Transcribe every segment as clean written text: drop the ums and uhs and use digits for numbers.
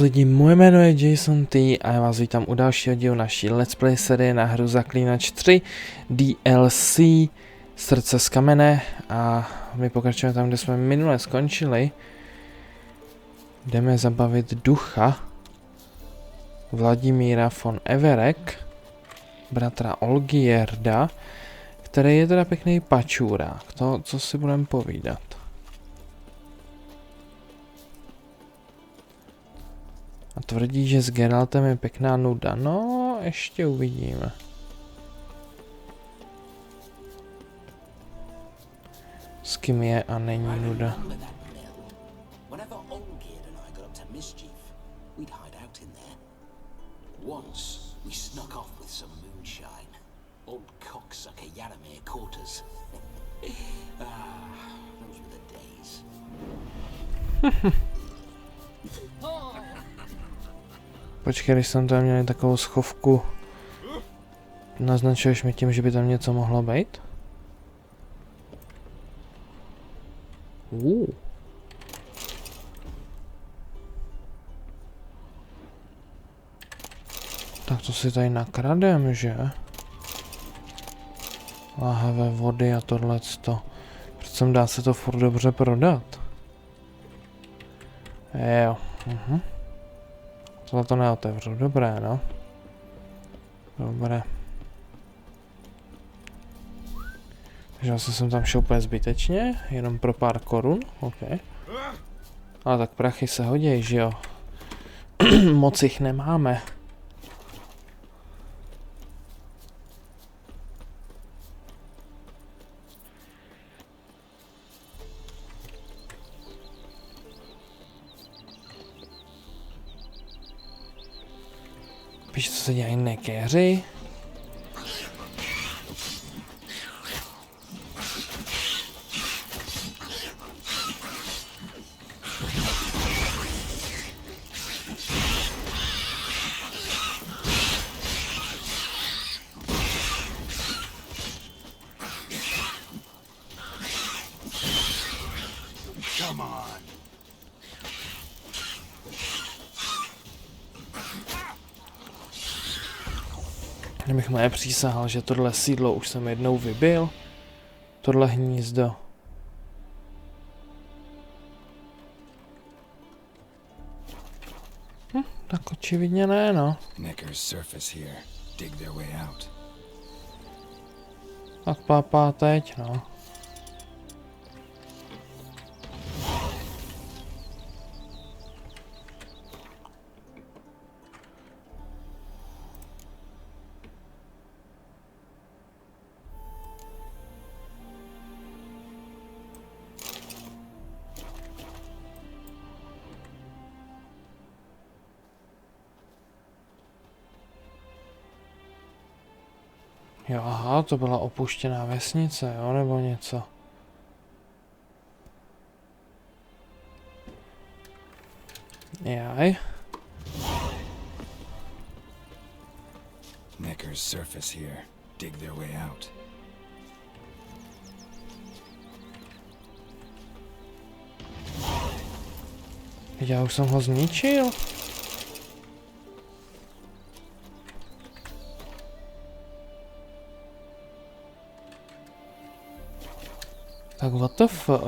Lidi, moje jméno je Jason T a já vás vítám u dalšího dílu naší Let's Play série na hru Zaklínač 3 DLC Srdce z kamene a my pokračujeme tam, kde jsme minule skončili. Jdeme zabavit ducha Vladimíra von Everek, bratra Olgierda, který je teda pěkný pačůrák, to co si budeme povídat. A tvrdí, že s Geraltem je pěkná nuda. No, ještě uvidíme. S kým je a není nuda. Počkej, když jsem tam měl takovou schovku, naznačuješ mi tím, že by tam něco mohlo být? Tak to si tady nakradem, že? Láhavé vody a tohleto. Přece dá se to furt dobře prodat. Jo. Tohle to neotevřu, dobré no. Dobré. Takže vlastně jsem tam šel úplně zbytečně, jenom pro pár korun, ok. Ale tak prachy se hodí, že jo. Moc jich nemáme. Víš, co se dělají nekéři? Kdybych mu nepřísahal, že tohle sídlo už jsem jednou vybil. Tohle hnízdo. Tak očividně ne, no. Tak pápá teď, no. Jo, aha, to byla opuštěná vesnice, jo, nebo něco. Jaj. Necker's surface here. Dig their way out. Já už jsem ho zničil. Tak what the fuck?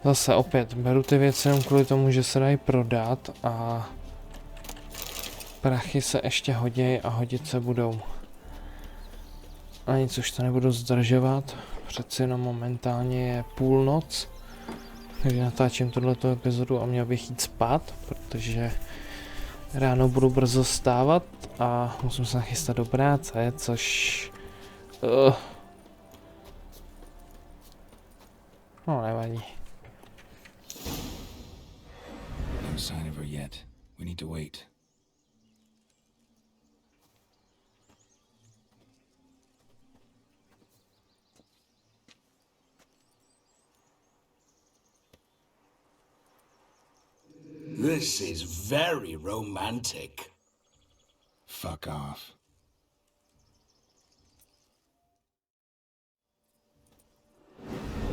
Zase opět, beru ty věci jenom kvůli tomu, že se dají prodat a prachy se ještě hodí a hodit se budou. A nic, už to nebudu zdržovat. Přeci jenom momentálně je půlnoc, takže natáčím tohleto epizodu a měl bych jít spát, protože ráno budu brzo stávat a musím se nachystat do práce, což... No, nevadí. No sign of her yet. We need to wait. This is very romantic. Fuck off.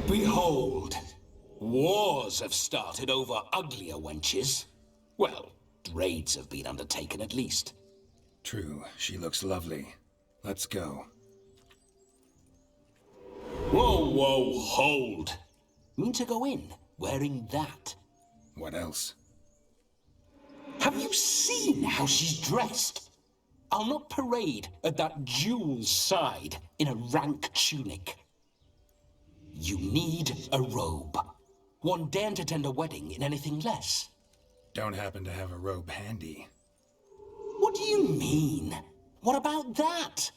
Behold, wars have started over uglier wenches. Well, raids have been undertaken at least. True, she looks lovely. Let's go. Whoa, whoa, hold. Mean to go in, wearing that? What else? Have you seen how she's dressed? I'll not parade at that jewel's side in a rank tunic. You need a robe. One daren't attend a wedding in anything less. Don't happen to have a robe handy. What do you mean? What about that?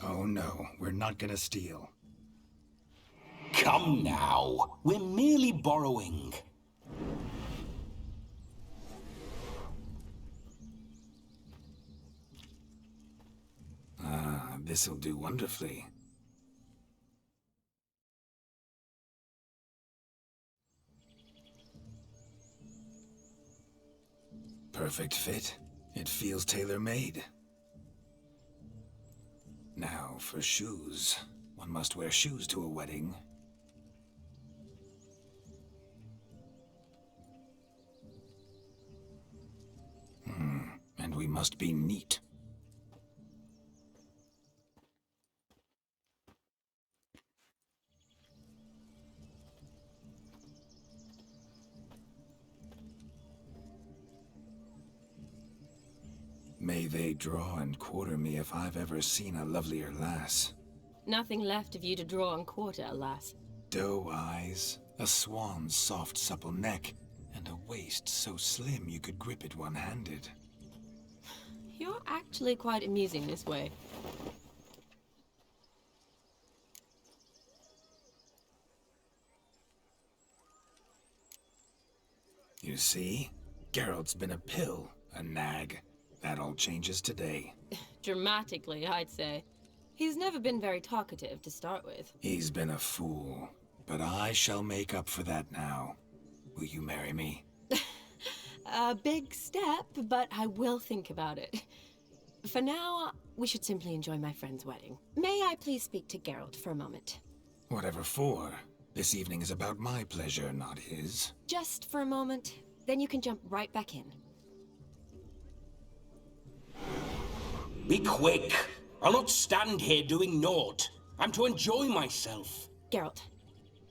Oh no, we're not gonna steal. Come now, we're merely borrowing. Ah, this'll do wonderfully. Perfect fit. It feels tailor-made. Now for shoes. One must wear shoes to a wedding. And we must be neat. May they draw and quarter me if I've ever seen a lovelier lass. Nothing left of you to draw and quarter, alas. Doe eyes, a swan's soft supple neck, and a waist so slim you could grip it one-handed. You're actually quite amusing this way. You see? Geralt's been a pill, a nag. That all changes today. Dramatically, I'd say. He's never been very talkative to start with. He's been a fool, but I shall make up for that now. Will you marry me? A big step, but I will think about it. For now, we should simply enjoy my friend's wedding. May I please speak to Geralt for a moment? Whatever for. This evening is about my pleasure, not his. Just for a moment, then you can jump right back in. Be quick. I'll not stand here doing naught. I'm to enjoy myself. Geralt,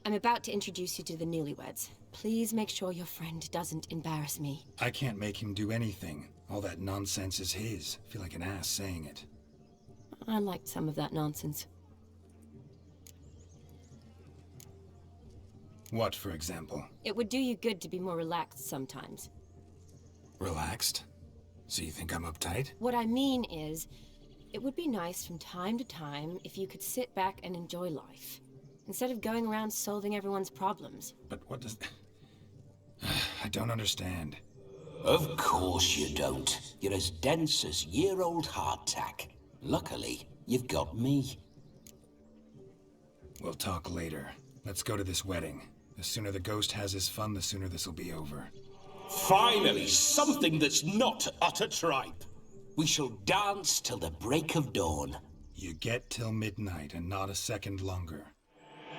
I'm about to introduce you to the newlyweds. Please make sure your friend doesn't embarrass me. I can't make him do anything. All that nonsense is his. Feel like an ass saying it. I liked some of that nonsense. What, for example? It would do you good to be more relaxed sometimes. Relaxed? So you think I'm uptight? What I mean is, it would be nice from time to time if you could sit back and enjoy life, instead of going around solving everyone's problems. But what does... I don't understand. Of course you don't. You're as dense as year-old hardtack. Luckily, you've got me. We'll talk later. Let's go to this wedding. The sooner the ghost has his fun, the sooner this'll be over. Finally, something that's not utter tripe. We shall dance till the break of dawn. You get till midnight and not a second longer.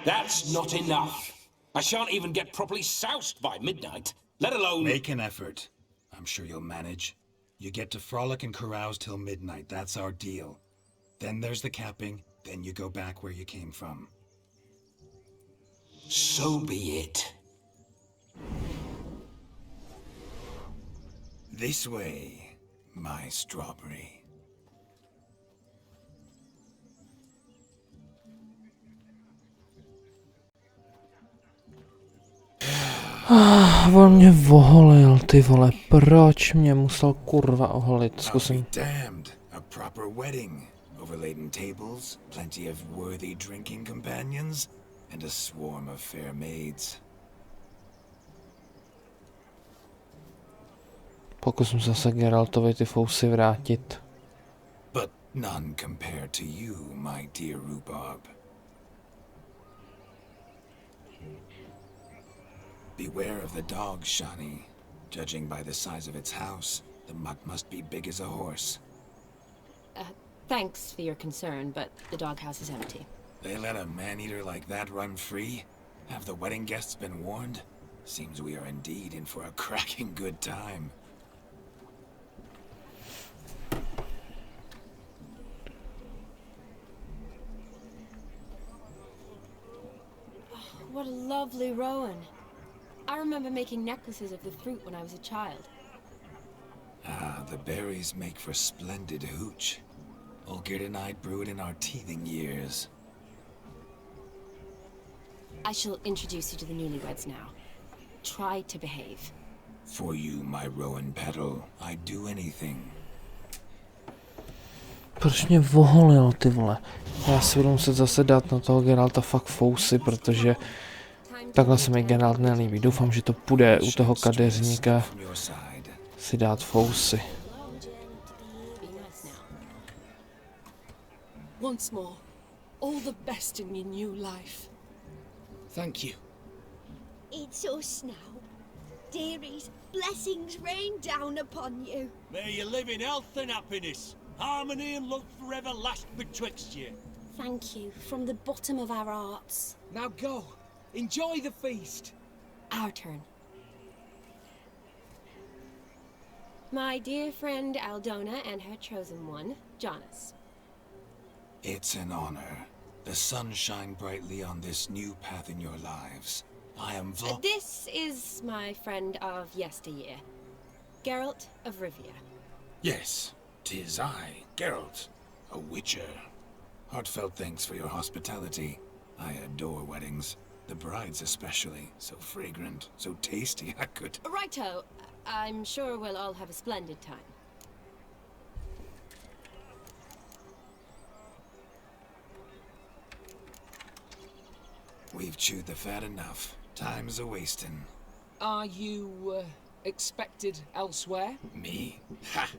That's not enough. I shan't even get properly soused by midnight, let alone... Make an effort. I'm sure you'll manage. You get to frolic and carouse till midnight, that's our deal. Then there's the capping, then you go back where you came from. So be it. This way, my strawberry. On mě oholil, ty vole, proč mě musel kurva oholit? Zkusím. Damned, a proper wedding. Overladen tables, plenty of worthy drinking companions, and a swarm of fair maids. Pokusím se Geraltovi ty fousy vrátit. But none compared to you, my dear rhubarb. Beware of the dog, Shani. Judging by the size of its house, the mutt must be big as a horse. Thanks for your concern, but the doghouse is empty. They let a man-eater like that run free? Have the wedding guests been warned? Seems we are indeed in for a cracking good time. What a lovely rowan. I remember making necklaces of the fruit when I was a child. Ah, the berries make for splendid hooch. Olgerd and I brewed in our teething years. I shall introduce you to the newlyweds now. Try to behave. For you, my rowan petal, I'd do anything. Proč mě voholil, ty vole? Já si budu muset zase dát na toho Geralta fakt fousy, protože takhle se mi Geralt nelíbí. Doufám, že to půjde u toho kadeřníka si dát fousy. Once more, all the best in your new life. Thank you. It's us now. Dearies, blessings rain down upon you. May you live in health and happiness. Harmony and love forever last betwixt you. Thank you from the bottom of our hearts. Now go. Enjoy the feast. Our turn. My dear friend Aldona and her chosen one, Jonas. It's an honor. The sun shine brightly on this new path in your lives. I am This is my friend of yesteryear, Geralt of Rivia. Yes, 'tis I, Geralt, a witcher. Heartfelt thanks for your hospitality. I adore weddings. The brides especially. So fragrant, so tasty, I could... Righto. I'm sure we'll all have a splendid time. We've chewed the fat enough. Time's a-wasting. Are you, expected elsewhere? Me? Ha!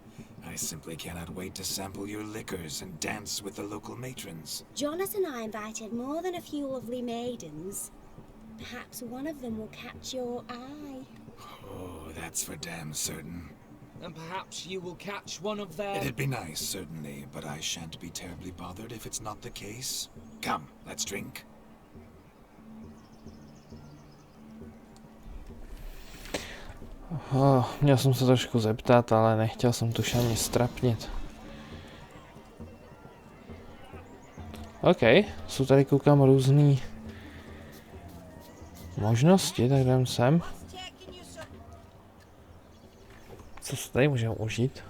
I simply cannot wait to sample your liquors and dance with the local matrons. Jonas and I invited more than a few lovely maidens. Perhaps one of them will catch your eye. Oh, that's for damn certain. And perhaps you will catch one of their... It'd be nice, certainly, but I shan't be terribly bothered if it's not the case. Come, let's drink. Měl jsem se trošku zeptat, ale nechtěl jsem tu šamě strapnit. OK, jsou tady koukám různý možnosti, tak jdem sem. Co se tady můžeme užít?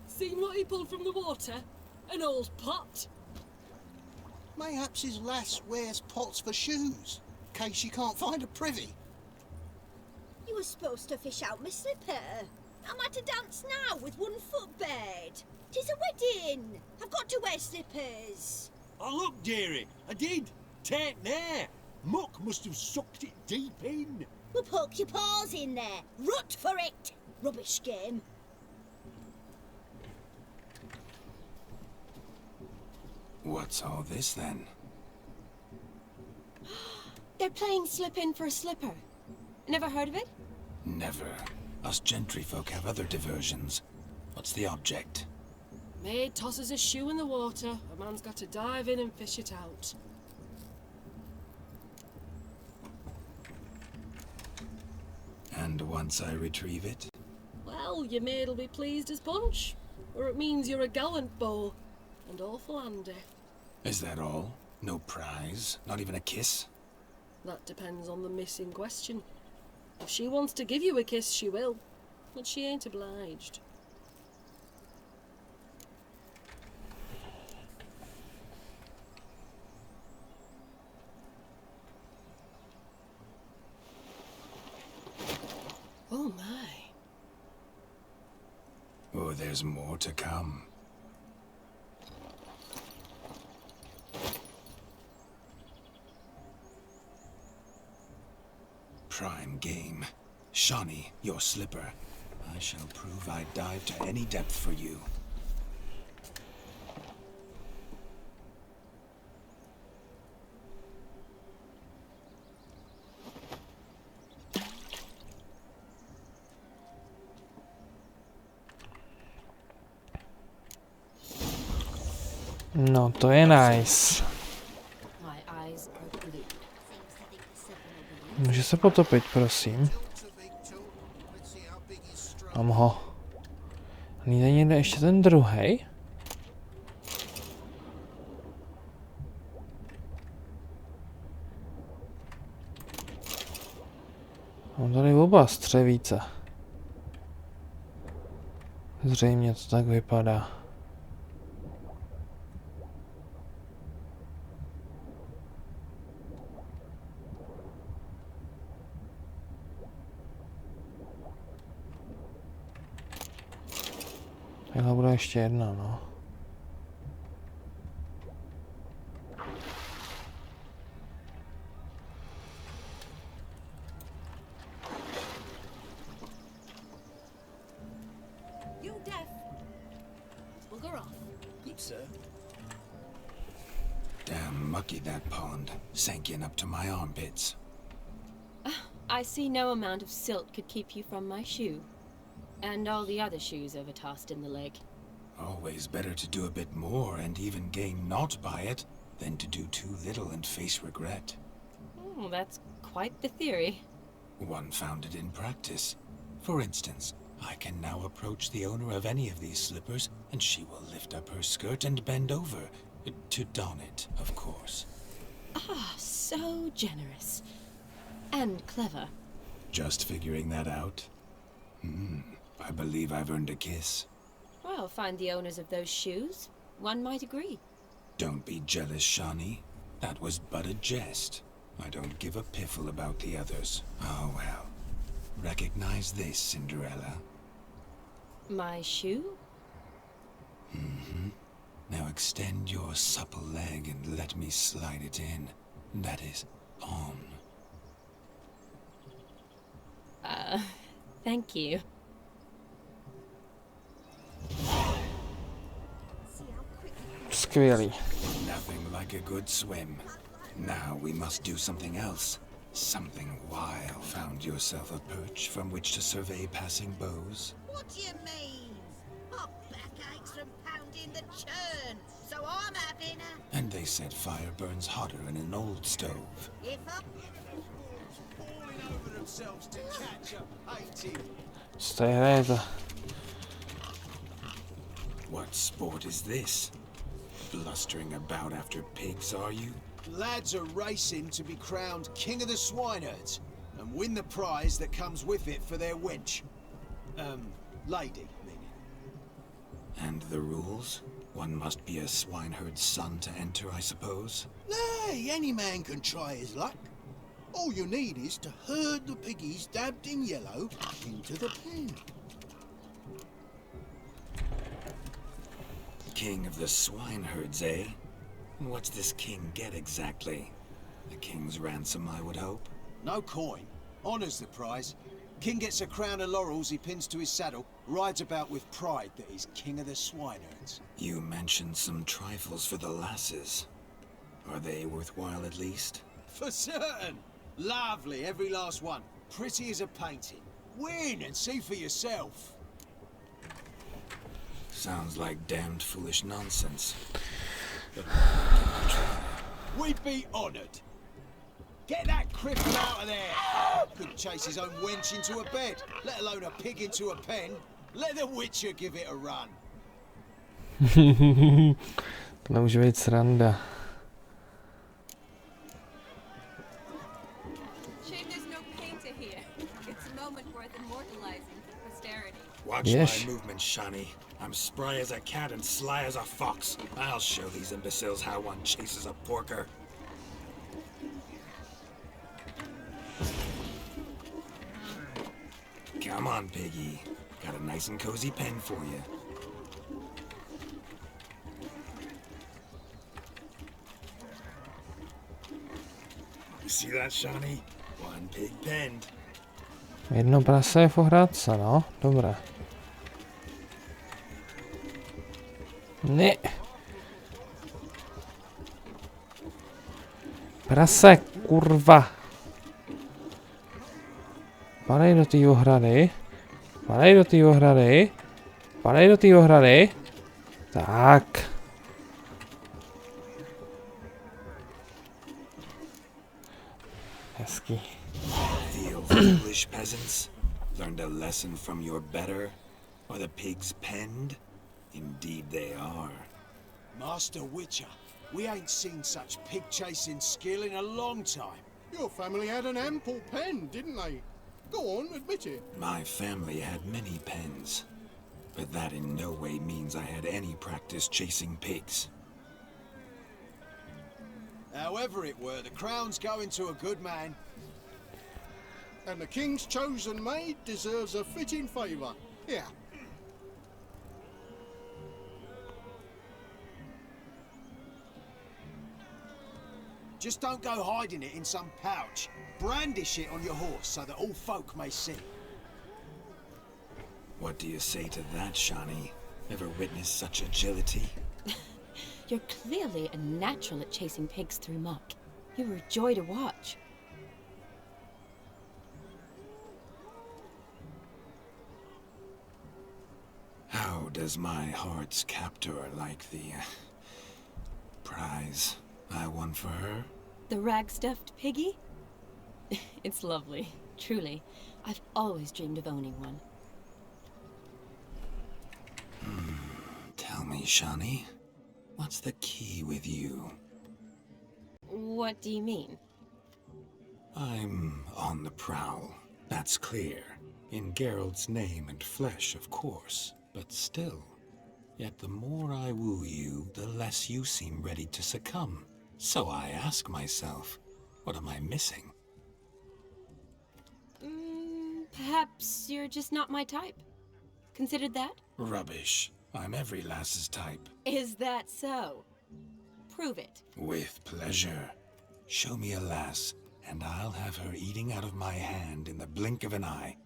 Seen what he pulled from the water? An old pot. Mayhaps his lass wears pots for shoes, in case she can't find a privy. You were supposed to fish out my slipper. Am I to dance now with one foot bared? 'Tis a wedding. I've got to wear slippers. Oh, look, dearie, I did. Take there. Muck must have sucked it deep in. Well, poke your paws in there. Rut for it. Rubbish game. What's all this, then? They're playing slip in for a slipper. Never heard of it? Never. Us gentry folk have other diversions. What's the object? Maid tosses a shoe in the water. A man's got to dive in and fish it out. And once I retrieve it? Well, your maid'll be pleased as punch. Or it means you're a gallant beau. And awful handy. Is that all? No prize? Not even a kiss? That depends on the miss in question. If she wants to give you a kiss, she will. But she ain't obliged. Oh my. Oh, there's more to come. Prime game. Shani, your slipper. I shall prove I'd dive to any depth for you. No, to je nice. Může se potopit, prosím. Mám ho. Není někde ještě ten druhej? Mám tady oba střevíce. Zřejmě to tak vypadá. Takhle bude ještě jedna, no. Damn mucky that pond, sank in up to my armpits. I see no amount of silt could keep you from my shoe. And all the other shoes overtossed in the lake. Always better to do a bit more and even gain naught by it than to do too little and face regret. Oh, that's quite the theory. One founded in practice. For instance, I can now approach the owner of any of these slippers and she will lift up her skirt and bend over. To don it, of course. Ah, so generous. And clever. Just figuring that out? I believe I've earned a kiss. Well, find the owners of those shoes. One might agree. Don't be jealous, Shawnee. That was but a jest. I don't give a piffle about the others. Oh well. Recognize this, Cinderella. My shoe? Now extend your supple leg and let me slide it in. That is, on. Thank you. Skvělý. Nothing like a good swim. Now we must do something else. Something wild. Found yourself a perch from which to survey passing beaux? What do you mean? My back aches from pounding the churn, so I'm having a... And they said fire burns hotter in an old stove. If I... Falling over themselves to catch up, hating. Stay there. What sport is this? Blustering about after pigs, are you? Lads are racing to be crowned king of the swineherds and win the prize that comes with it for their wench. Lady, meaning. And the rules? One must be a swineherd's son to enter, I suppose? Nay, any man can try his luck. All you need is to herd the piggies dabbed in yellow into the pen. King of the swineherds, eh? What's this king get exactly? A king's ransom, I would hope. No coin. Honours the prize. King gets a crown of laurels he pins to his saddle, rides about with pride that he's king of the swineherds. You mentioned some trifles for the lasses. Are they worthwhile at least? For certain! Lovely, every last one. Pretty as a painting. Win and see for yourself. Sounds like damned foolish nonsense. We'd be honoured. Get that cripple out of there! Couldn't chase his own wench into a bed, let alone a pig into a pen. Let the Witcher give it a run. To může být sranda. Watch my movement, Shawnee. I'm spry as a cat and sly as a fox. I'll show these imbeciles how one chases a porker. Come on, piggy. Got a nice and cozy pen for you. You see that, Shawnee? One pig penned. Jedno prase je v ohrádce, no. Dobré. Ne. Prase, kurva. Padej do té ohrady. Padej do té ohrady. Padej do té ohrady. Tak. Hezký. The foolish peasants learned a lesson from your better, or the pigs penned? Indeed they are. Master Witcher, we ain't seen such pig-chasing skill in a long time. Your family had an ample pen, didn't they? Go on, admit it. My family had many pens, but that in no way means I had any practice chasing pigs. However it were, the crown's going to a good man. And the king's chosen maid deserves a fitting favour. Here. Just don't go hiding it in some pouch. Brandish it on your horse so that all folk may see. What do you say to that, Shani? Ever witnessed such agility? You're clearly a natural at chasing pigs through muck. You were a joy to watch. How does my heart's captor like the prize I won for her? The rag-stuffed piggy? It's lovely, truly. I've always dreamed of owning one. Tell me, Shani, what's the key with you? What do you mean? I'm on the prowl, that's clear. In Geralt's name and flesh, of course, but still. Yet the more I woo you, the less you seem ready to succumb. So I ask myself, what am I missing? Perhaps you're just not my type. Considered that? Rubbish. I'm every lass's type. Is that so? Prove it. With pleasure. Show me a lass, and I'll have her eating out of my hand in the blink of an eye.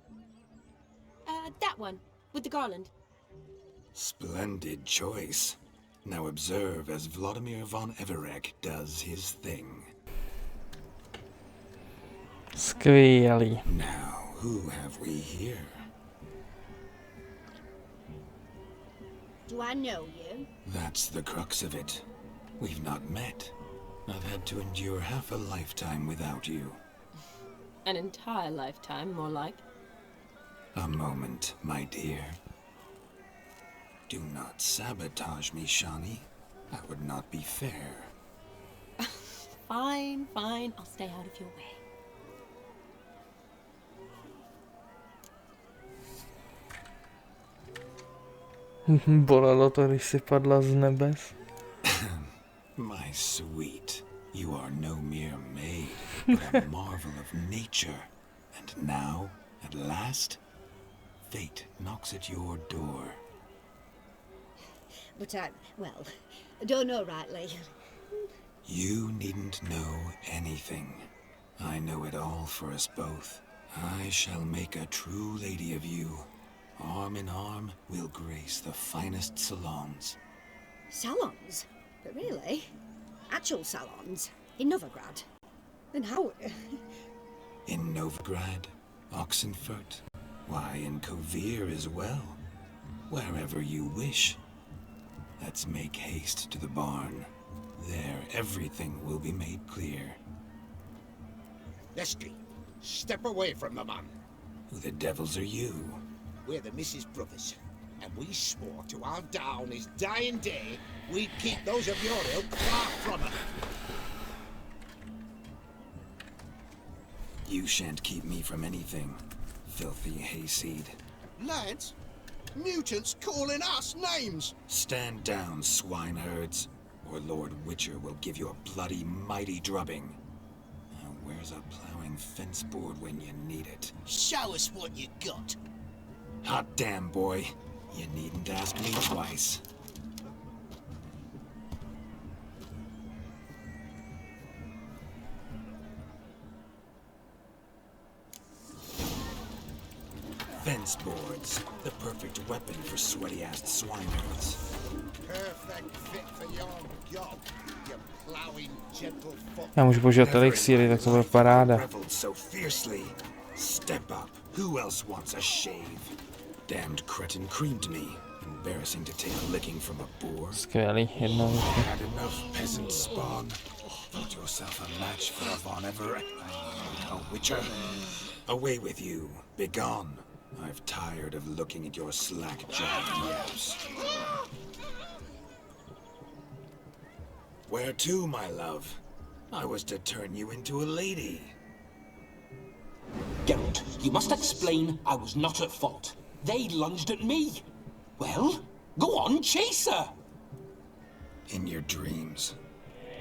That one, with the garland. Splendid choice. Now observe as Vladimir von Everek does his thing. Skvělý. Now, who have we here? Do I know you? That's the crux of it. We've not met. I've had to endure half a lifetime without you. An entire lifetime, more like. A moment, my dear. Do not sabotage me, Shani. That would not be fair. Fine, fine. I'll stay out of your way. Bolelo to, když si padla z nebes. My sweet, you are no mere maid, but a marvel of nature. And now, at last, fate knocks at your door. But I don't know rightly. You needn't know anything. I know it all for us both. I shall make a true lady of you. Arm in arm, we'll grace the finest salons. Salons? But really? Actual salons? In Novigrad? And how? In Novigrad, Oxenfurt, why, in Kovir as well. Wherever you wish. Let's make haste to the barn. There, everything will be made clear. Leslie, step away from the man. Who the devils are you? We're the Mrs. Brothers, and we swore to our down his dying day we'd keep those of your ilk far from her. You shan't keep me from anything, filthy hayseed. Lads, mutants calling us names. Stand down, swineherds, or Lord Witcher will give you a bloody mighty drubbing. Now, where's a plowing fence board when you need it? Show us what you got. Hot damn, boy. You needn't ask me twice. Fence boards, the perfect weapon for sweaty-assed swineherds. Perfect fit for your job, you plowing gentle foot. Já můžu požívat elixíry, tak to bude paráda. Reveled so fiercely. Step up. Who else wants a shave? Damned cretin creamed me. Embarrassing to take a licking from a boor. Skvělý, jednoduché. Had enough peasant spawn. Thought yourself a match for a Von Everett. A witcher. Away with you. Begone. I've tired of looking at your slack-jawed yaps. Where to, my love? I was to turn you into a lady. Geralt, you must explain I was not at fault. They lunged at me. Well, go on, chase her. In your dreams.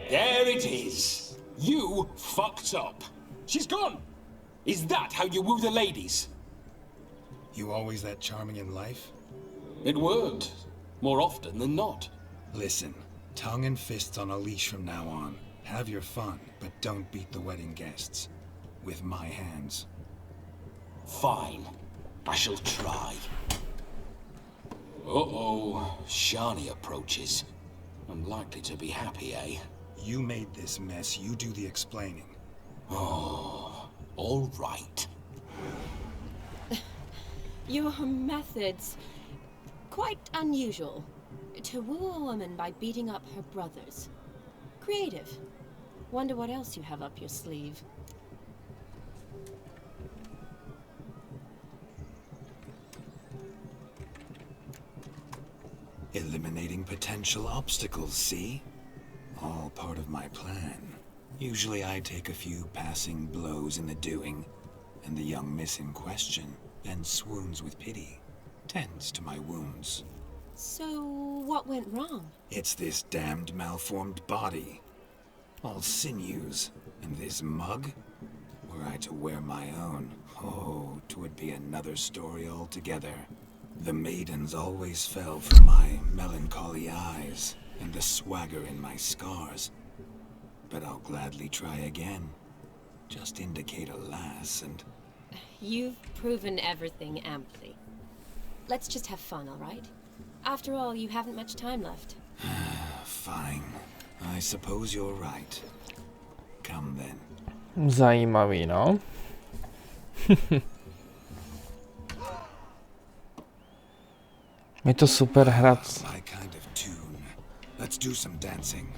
There it is. You fucked up. She's gone. Is that how you woo the ladies? You always that charming in life? It worked. More often than not. Listen, tongue and fists on a leash from now on. Have your fun, but don't beat the wedding guests. With my hands. Fine. I shall try. Uh-oh. Shani approaches. I'm likely to be happy, eh? You made this mess. You do the explaining. Oh, all right. Your methods, quite unusual. To woo a woman by beating up her brothers. Creative. Wonder what else you have up your sleeve. Eliminating potential obstacles, see? All part of my plan. Usually I take a few passing blows in the doing, and the young miss in question then swoons with pity, tends to my wounds. So, what went wrong? It's this damned malformed body. All sinews, and this mug? Were I to wear my own, oh, 'twould be another story altogether. The maidens always fell for my melancholy eyes, and the swagger in my scars. But I'll gladly try again. Just indicate a lass and... You've proven everything amply. Let's just have fun, all right? After all, you haven't much time left. Fine. I suppose you're right. Come then. Zajímavý, no. Je to super hrát. My kind of tune. Let's do some dancing.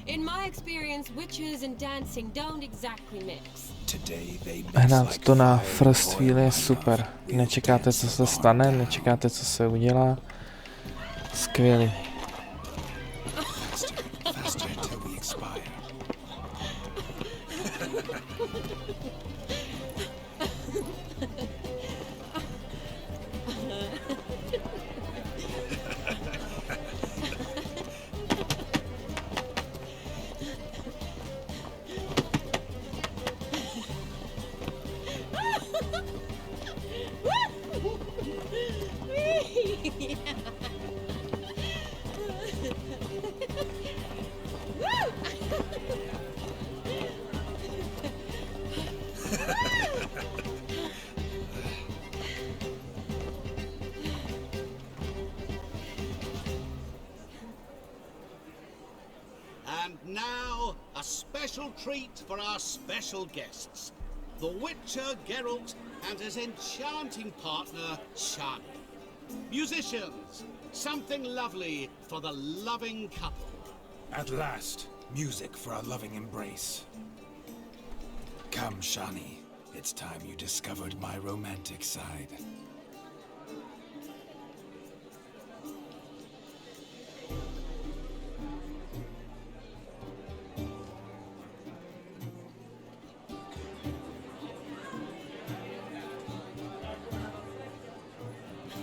In my experience, witches and dancing don't exactly mix. Today they mix Hrát like to na fire first and feel oil, je my super. lover. We'll Nečekáte, dance co the se barn stane, down. nečekáte, co se udělá. Skvělý. Faster, faster till we expire. And now, a special treat for our special guests. The Witcher Geralt and his enchanting partner, Shani. Musicians, something lovely for the loving couple. At last, music for our loving embrace. Come, Shani. It's time you discovered my romantic side.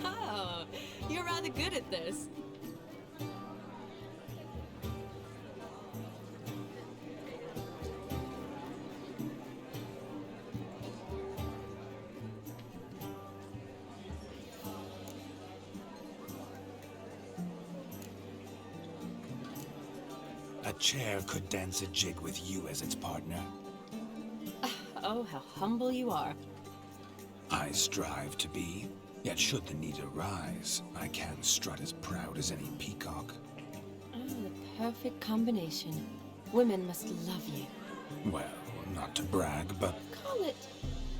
Oh, you're rather good at this. A chair could dance a jig with you as its partner. Oh, how humble you are. I strive to be, yet should the need arise, I can strut as proud as any peacock. Oh, the perfect combination. Women must love you. Well, not to brag, but Call it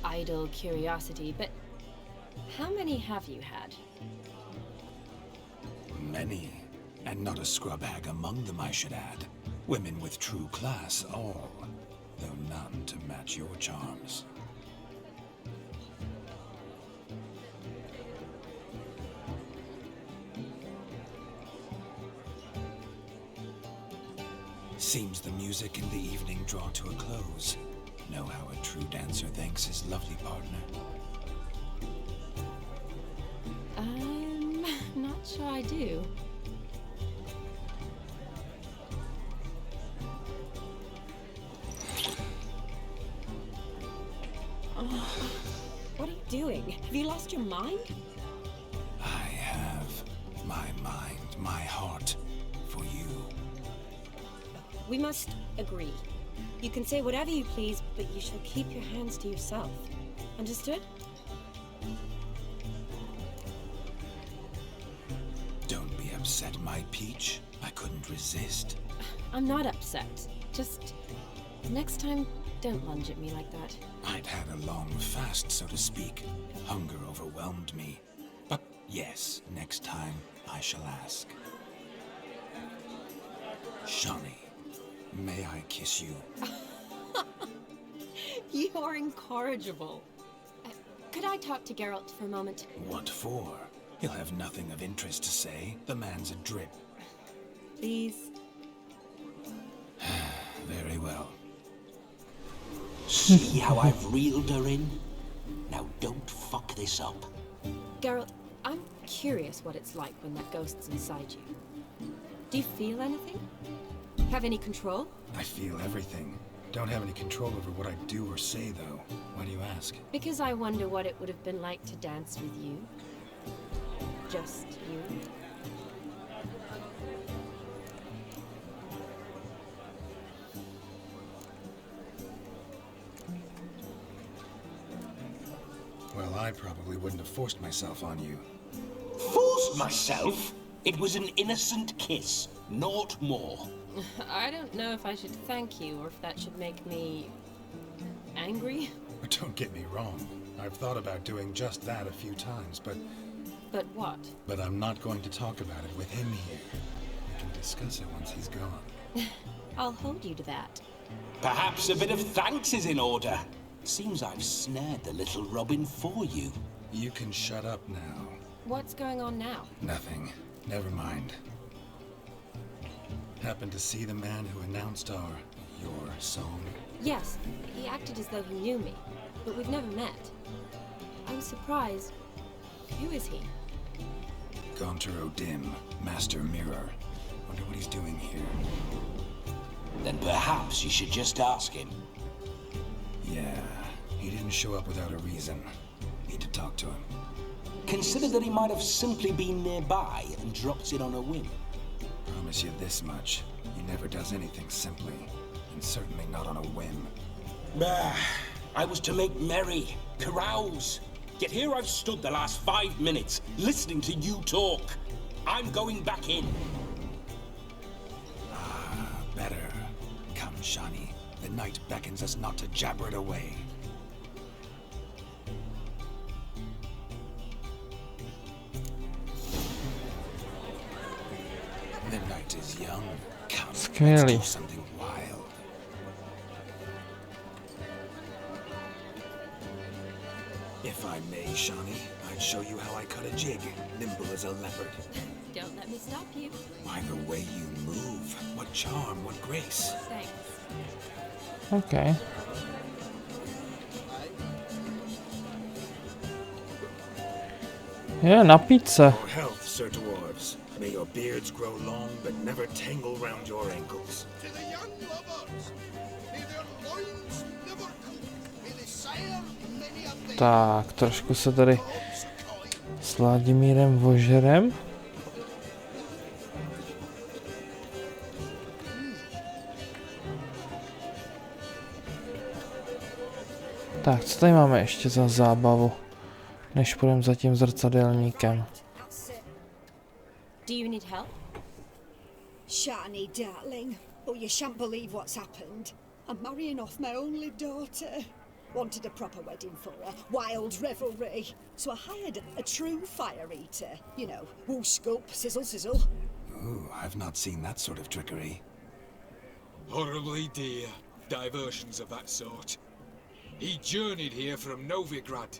idle curiosity, but how many have you had? Many, and not a scrub hag among them, I should add. Women with true class, all, though none to match your charms. Seems the music and the evening draw to a close. Know how a true dancer thanks his lovely partner? I'm not sure I do. What are you doing? Have you lost your mind? I have my mind, my heart for you. We must agree. You can say whatever you please, but you shall keep your hands to yourself. Understood? Don't be upset, my peach. I couldn't resist. I'm not upset. Just next time, don't lunge at me like that. I'd had a long fast, so to speak. Hunger overwhelmed me. But yes, next time I shall ask. Shawnee, may I kiss you? You are incorrigible. Could I talk to Geralt for a moment? What for? He'll have nothing of interest to say. The man's a drip. Please. Very well. See how I've reeled her in? Now don't fuck this up. Geralt, I'm curious what it's like when that ghost's inside you. Do you feel anything? Have any control? I feel everything. Don't have any control over what I do or say, though. Why do you ask? Because I wonder what it would have been like to dance with you. Just you. Well, I probably wouldn't have forced myself on you. Forced myself? It was an innocent kiss, naught more. I don't know if I should thank you or if that should make me angry. Don't get me wrong. I've thought about doing just that a few times, but what? But I'm not going to talk about it with him here. We can discuss it once he's gone. I'll hold you to that. Perhaps a bit of thanks is in order. Seems I've snared the little Robin for you. You can shut up now. What's going on now? Nothing. Never mind. Happened to see the man who announced your song? Yes, he acted as though he knew me, but we've never met. I was surprised. Who is he? Gaunter O'Dim, Master Mirror. Wonder what he's doing here. Then perhaps you should just ask him. Yeah, he didn't show up without a reason. Need to talk to him. Consider that he might have simply been nearby and dropped it on a whim. Promise you this much. He never does anything simply, and certainly not on a whim. Bah, I was to make merry, carouse. Yet here I've stood the last 5 minutes, listening to you talk. I'm going back in. Better. Come, Shawnee. The night beckons us not to jabber it away. The night is young. Come, let's do something wild. If I may, Shawnee, I'd show you how I cut a jig, nimble as a leopard. Don't let me stop you. Why, the way you move. What charm, what grace. Thanks. Okay. Je, napít se. For health, Sir Dwarves. May your beards grow long, but never tangle round your ankles. To the young lovers, may their loins never cool. May the sire many a thing. Tak, trošku se tady s Vladimírem vožerem. Tak, co tady máme ještě za zábavu, než půjdeme za tím zrcadélníkem? Do you need help? Shani, darling. Oh, you shan't believe what's happened. I'm marrying off my only daughter. Wanted a proper wedding for her, wild revelry. So I hired a true fire eater. You know, whoosh, gulp, sizzle, sizzle. Ooh, I've not seen that sort of trickery. Horribly dear diversions of that sort. He journeyed here from Novigrad.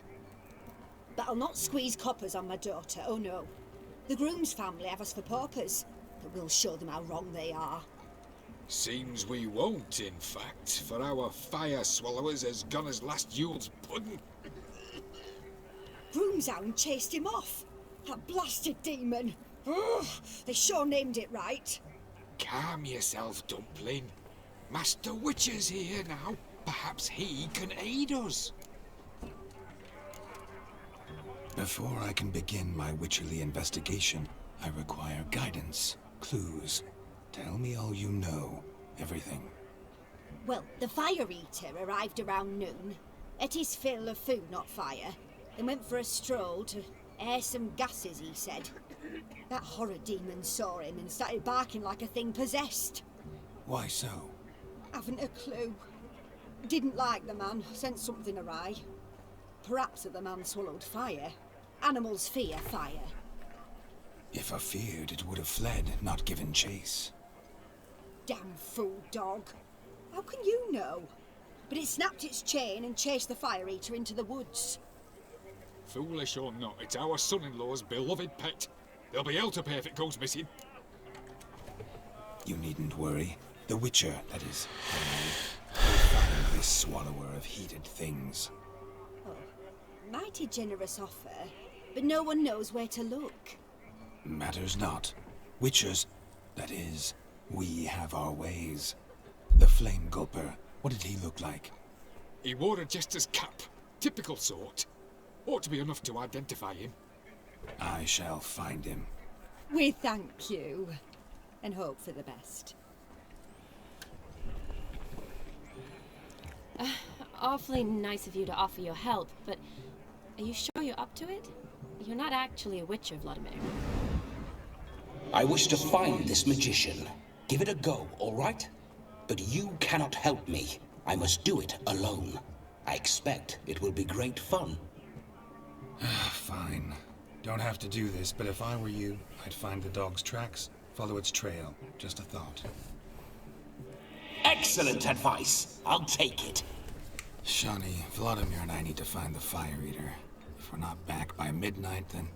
But I'll not squeeze coppers on my daughter, oh no. The groom's family have us for paupers, but we'll show them how wrong they are. Seems we won't, in fact, for our fire swallowers has gone as last Yule's pudding. Groom's hound chased him off. That blasted demon. Ugh, they sure named it right. Calm yourself, Dumpling. Master Witcher's here now. Perhaps he can aid us. Before I can begin my witcherly investigation, I require guidance, clues. Tell me all you know, everything. Well, the fire eater arrived around noon. Ate his fill of food, not fire. Then went for a stroll to air some gases, he said. That horror demon saw him and started barking like a thing possessed. Why so? Haven't a clue. Didn't like the man, sensed something awry. Perhaps that the man swallowed fire. Animals fear fire. If I feared, it would have fled, not given chase. Damn fool dog. How can you know? But it snapped its chain and chased the fire eater into the woods. Foolish or not, it's our son-in-law's beloved pet. There'll be hell to pay if it goes missing. You needn't worry. The Witcher, that is, will find this swallower of heated things. Oh, mighty generous offer, but no one knows where to look. Matters not. Witchers, that is, we have our ways. The Flame Gulper, what did he look like? He wore a jester's cap. Typical sort. Ought to be enough to identify him. I shall find him. We thank you, and hope for the best. Awfully nice of you to offer your help, but are you sure you're up to it? You're not actually a witcher, Vladimir. I wish to find this magician. Give it a go, all right? But you cannot help me. I must do it alone. I expect it will be great fun. Fine. Don't have to do this, but if I were you, I'd find the dog's tracks, follow its trail. Just a thought. Excellent advice. I'll take it. Shawnee, Vladimir and I need to find the fire eater. If we're not back by midnight, then...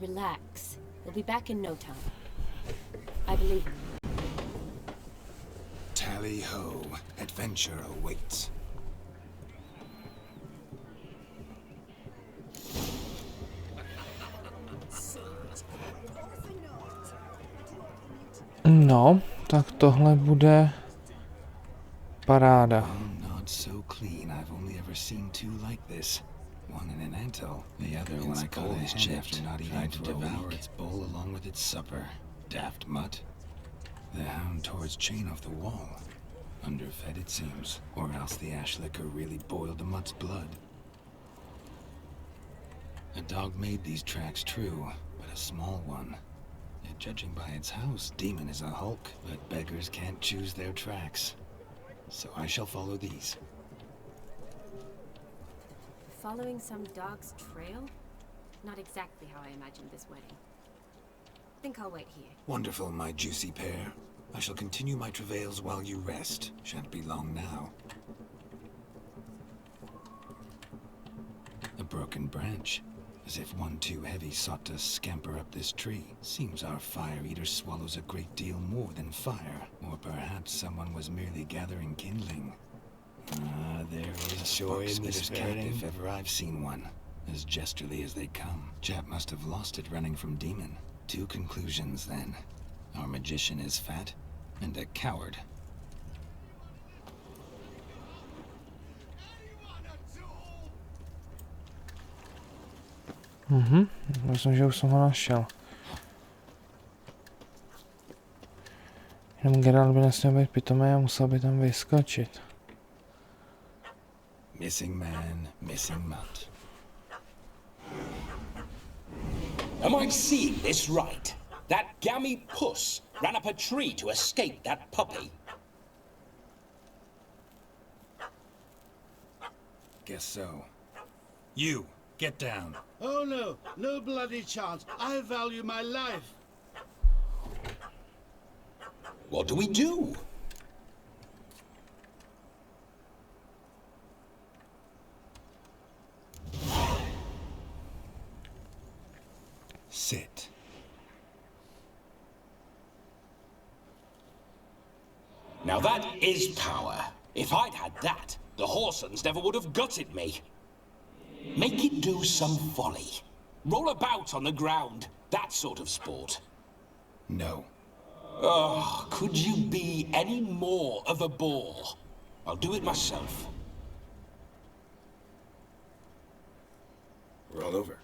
Relax. We'll be back in no time. I believe you. Tally-ho. Adventure awaits. No, tak tohle bude paráda. Not so clean. I've only ever seen two like this. One in an antle, the other when I caught his chip after not eating to devour its bowl along with its supper. Daft mutt. The hound tore its chain off the wall. Underfed it seems, or else the ash liquor really boiled the mutt's blood. A dog made these tracks true, but a small one. Yet judging by its house, demon is a hulk, but beggars can't choose their tracks. So I shall follow these. Following some dog's trail? Not exactly how I imagined this wedding. Think I'll wait here. Wonderful, my juicy pair. I shall continue my travails while you rest. Shan't be long now. A broken branch. As if one too heavy sought to scamper up this tree. Seems our fire eater swallows a great deal more than fire. Or perhaps someone was merely gathering kindling. There is joy in this cat if ever I've seen one. As jesterly as they come. Chap must have lost it running from demon. Two conclusions then. Our magician is fat, and a coward. Myslím, že už jsem ho našel. Jenom Geralt by nesměl být pitomý a musel by tam vyskočit. Missing man, missing mutt. Am I seeing this right? That gammy puss ran up a tree to escape that puppy. Guess so. You, get down. Oh no, no bloody chance. I value my life. What do we do? Sit. Now that is power. If I'd had that, the Horsons never would have gutted me. Make it do some folly. Roll about on the ground. That sort of sport. No. Oh, could you be any more of a bore? I'll do it myself. Roll over.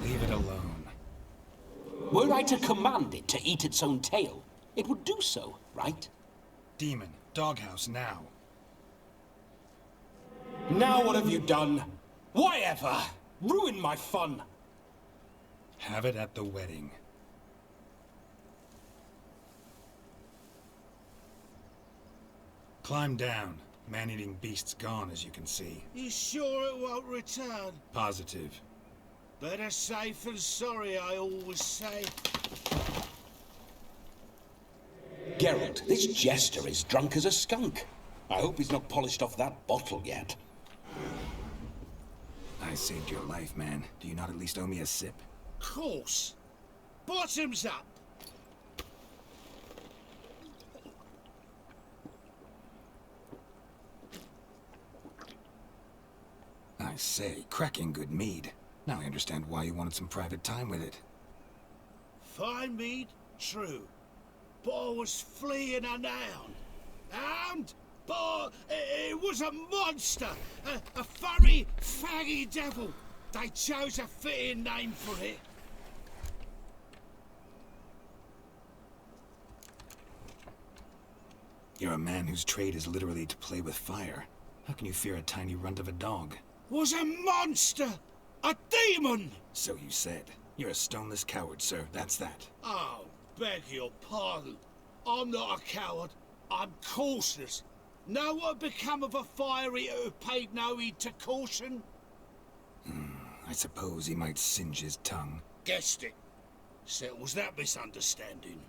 Leave it alone. Were I to command it to eat its own tail, it would do so, right? Demon, doghouse now. Now what have you done? Why ever? Ruin my fun. Have it at the wedding. Climb down. Man-eating beast's gone, as you can see. You sure it won't return? Positive. Better safe than sorry, I always say. Geralt, this jester is drunk as a skunk. I hope he's not polished off that bottle yet. I saved your life, man. Do you not at least owe me a sip? Course. Bottoms up. I say, cracking good mead. Now I understand why you wanted some private time with it. Fine mead, true. But I was fleeing a noun. And, but it was a monster. A furry, faggy devil. They chose a fitting name for it. You're a man whose trade is literally to play with fire. How can you fear a tiny runt of a dog? Was a monster! A demon! So you said. You're a stoneless coward, sir. That's that. Oh, beg your pardon. I'm not a coward. I'm cautious. Know what become of a fire eater who paid no heed to caution? I suppose he might singe his tongue. Guessed it. Settles that misunderstanding.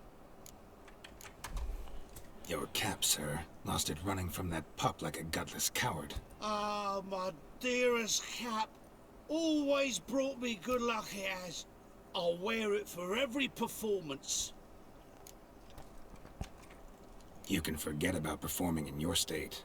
Your cap, sir. Lost it running from that pup like a gutless coward. Ah, my dearest cap. Always brought me good luck it has. I'll wear it for every performance. You can forget about performing in your state.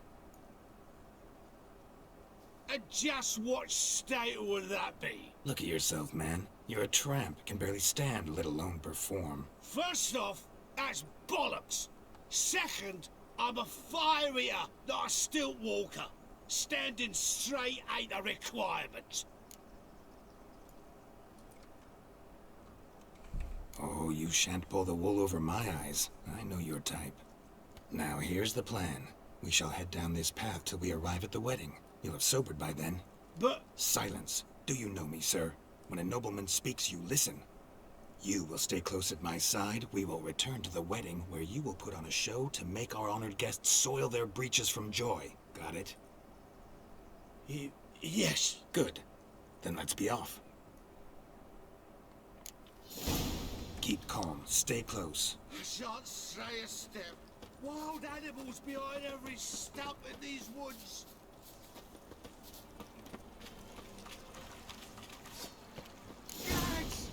And just what state would that be? Look at yourself, man. You're a tramp, can barely stand, let alone perform. First off, that's bollocks. Second, I'm a fire eater, not a stilt walker. Standing straight ain't a requirement. Oh, you shan't pull the wool over my eyes. I know your type. Now, here's the plan. We shall head down this path till we arrive at the wedding. You'll have sobered by then. But... Silence. Do you know me, sir? When a nobleman speaks, you listen. You will stay close at my side. We will return to the wedding, where you will put on a show to make our honored guests soil their breeches from joy. Got it? Yes. Good. Then let's be off. Keep calm. Stay close. I shan't stray a step. Wild animals behind every stump in these woods. Gags!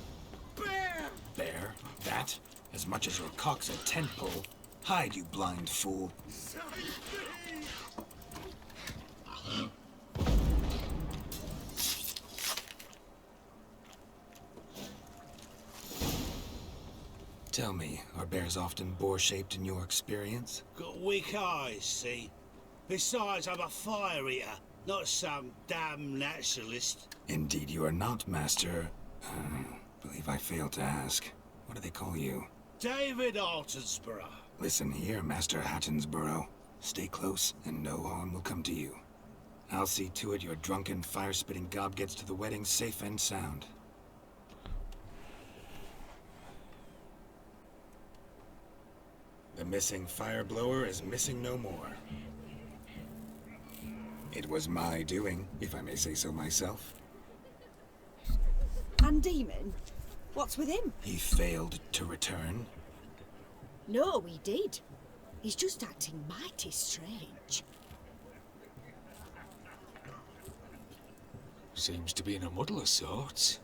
Bear! Bear? That? As much as your cock's a tent pole. Hide, you blind fool. Save me! Tell me, are bears often boar-shaped in your experience? Got weak eyes, see? Besides, I'm a fire eater, not some damn naturalist. Indeed you are not, Master. Believe I failed to ask. What do they call you? David Altonsborough. Listen here, Master Hattonsborough. Stay close, and no harm will come to you. I'll see to it your drunken, fire-spitting gob gets to the wedding safe and sound. The missing fire blower is missing no more. It was my doing, if I may say so myself. And Demon? What's with him? He failed to return. No, he did. He's just acting mighty strange. Seems to be in a muddle of sorts.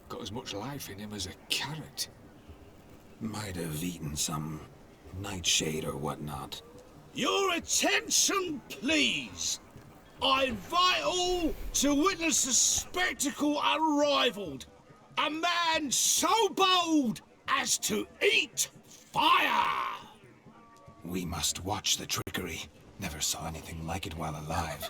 Got as much life in him as a carrot. Might have eaten some nightshade or whatnot. Your attention, please! I invite all to witness a spectacle unrivaled. A man so bold as to eat fire! We must watch the trickery. Never saw anything like it while alive.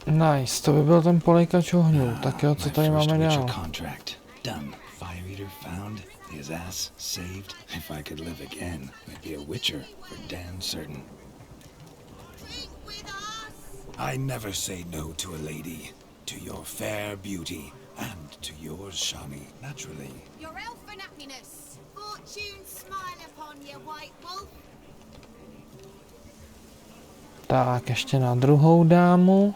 Nice, to by byl ten polejkač ohňů. Tak jo, co tady máme dál? Done. Fire eater found. His ass saved. If I could live again, I'd be a witcher for damn certain. I never say no to a lady. To your fair beauty. And to yours, Shani, naturally. Your elfin happiness. Fortune smile upon you, white wolf. Tak, ještě na druhou dámu.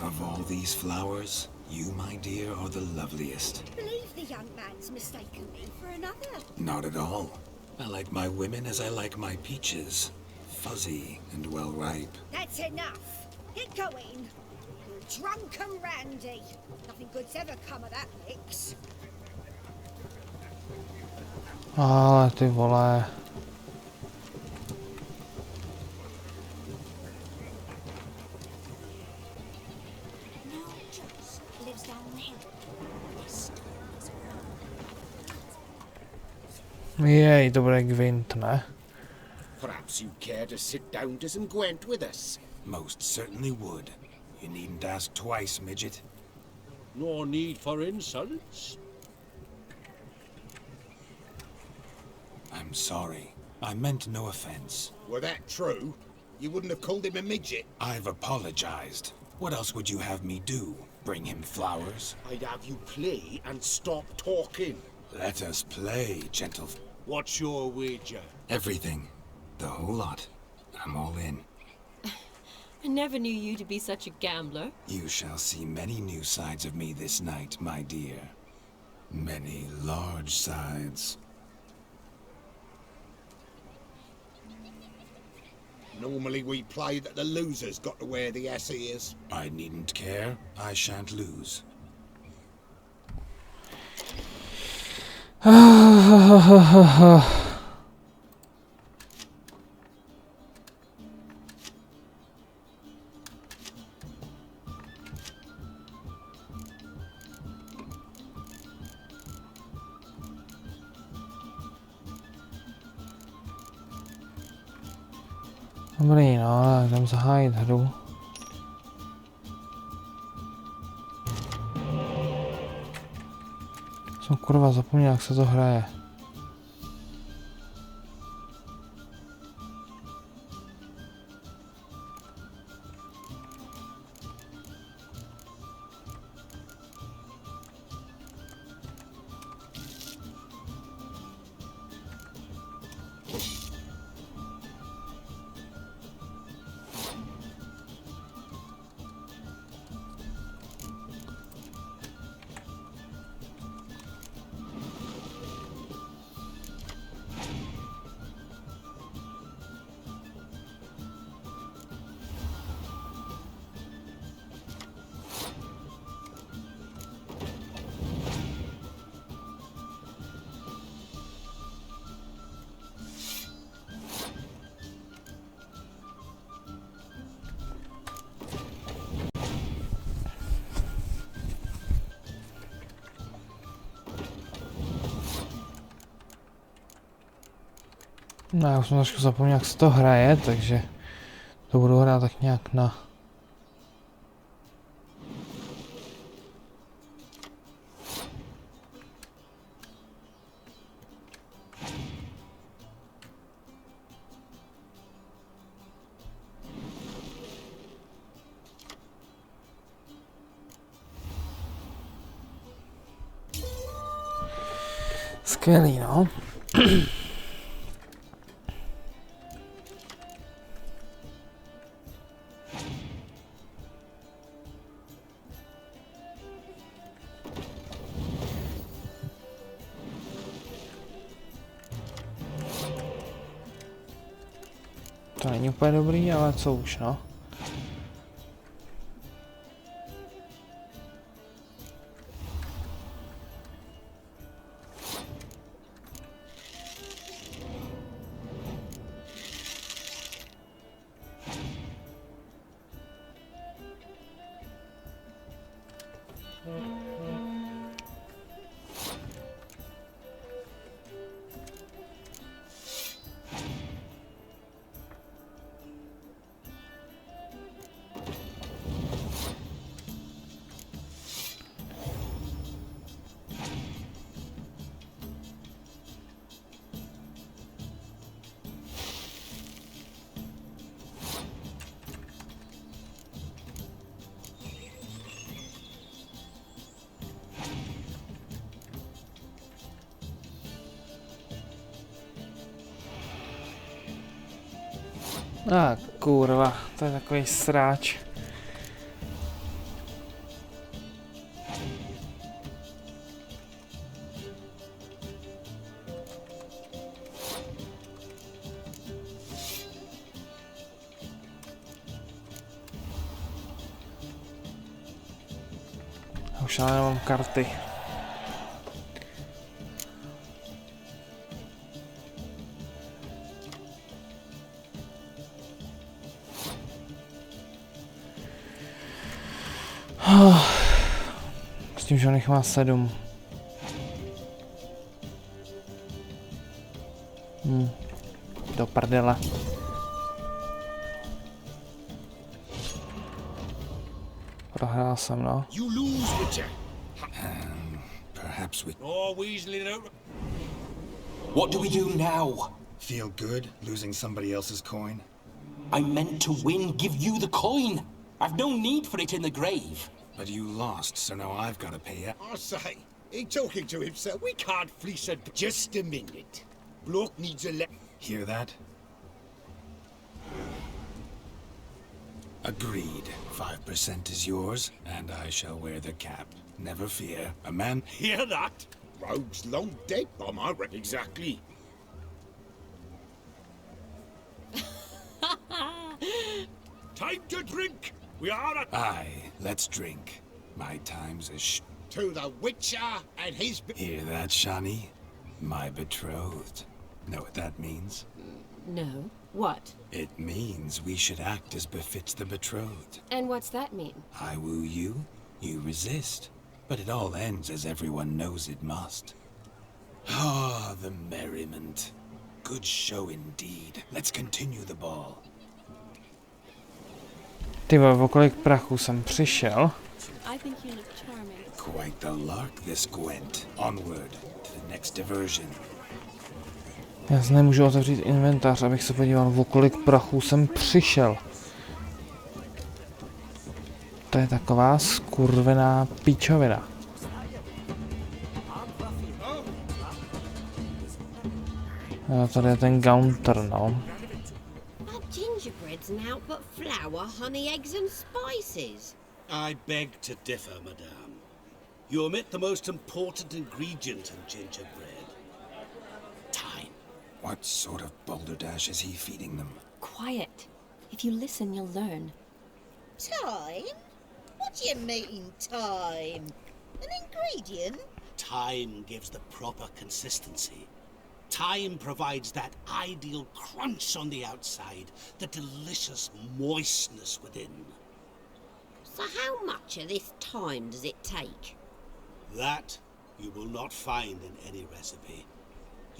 Of all these flowers, you, my dear, are the loveliest. Believe the young man's mistaken me for another. Not at all. I like my women as I like my peaches. Fuzzy and well ripe. That's enough. Get going. You're drunk and randy. Nothing good's ever come of that mix. Ale ty vole. Jej, to bude Gwent, ne? Perhaps you'd care to sit down to some Gwent with us? Most certainly would. You needn't ask twice, midget. No need for insults. I'm sorry. I meant no offense. Were that true, you wouldn't have called him a midget. I've apologized. What else would you have me do? Bring him flowers? I'd have you play and stop talking. Let us play, gentle... What's your wager? Everything. The whole lot. I'm all in. I never knew you to be such a gambler. You shall see many new sides of me this night, my dear. Many large sides. Normally we play that the loser's got to wear the ass ears. I needn't care. I shan't lose. Dobrý, no, tak jdem zahájit hru. Jsem kurva zapomněl, jak se to hraje. No já už jsem trošku zapomněl, jak se to hraje, takže to budu hrát tak nějak na... Skvělý, no. To není úplně dobrý, ale co už, no. Kurva, to je takový sráč. Už ale nemám karty. S tím, že on jich má 7. Do prdele. Prohrál jsem, no. You lose, Witcher. Perhaps we What do we do now? feel good losing somebody else's coin. I meant to win, give you the coin. I've no need for it in the grave. But you lost, so now I've got to pay you. I say, he talking to himself. We can't fleece a... Just a minute. Bloke needs a Hear that? Agreed. 5% is yours, and I shall wear the cap. Never fear. A man... Hear that? Rogue's long dead, by my rep. Exactly. Time to drink. We are at... Aye, let's drink. My time's a To the Witcher and his... Hear that, Shani? My betrothed. Know what that means? No. What? It means we should act as befits the betrothed. And what's that mean? I woo you, you resist. But it all ends as everyone knows it must. Ah, the merriment. Good show indeed. Let's continue the ball. Ty vole, o kolik prachu jsem přišel. I think you look charming. Quite the lark, this Gwent. Onward to the next diversion. Já si nemůžu otevřít inventář, abych se podíval, o kolik prachu jsem přišel. To je taková skurvená pičovina. A tady je ten counter, no. Gingerbread's naught but flour, honey, eggs and spices. I beg to differ, madame. You omit the most important ingredient in gingerbread. Time. What sort of balderdash is he feeding them? Quiet. If you listen, you'll learn. Time? What do you mean, time? An ingredient? Time gives the proper consistency. Time provides that ideal crunch on the outside, the delicious moistness within. So how much of this time does it take? That you will not find in any recipe.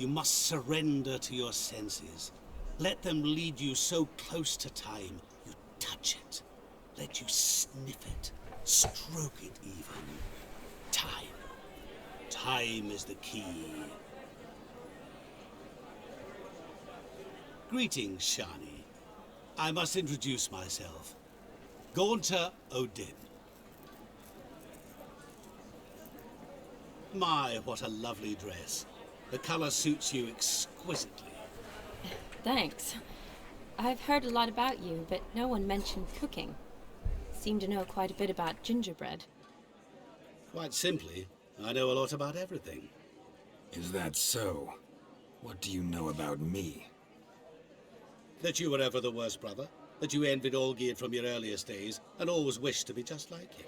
you must surrender to your senses. Let them lead you so close to time, you touch it. Let you sniff it, stroke it even. Time. Time is the key. Greetings, Shani. I must introduce myself. Gaunter Odin. My, what a lovely dress. The color suits you exquisitely. Thanks. I've heard a lot about you, but no one mentioned cooking. Seem to know quite a bit about gingerbread. Quite simply, I know a lot about everything. Is that so? What do you know about me? That you were ever the worst brother, that you envied Olgierd from your earliest days, and always wished to be just like him.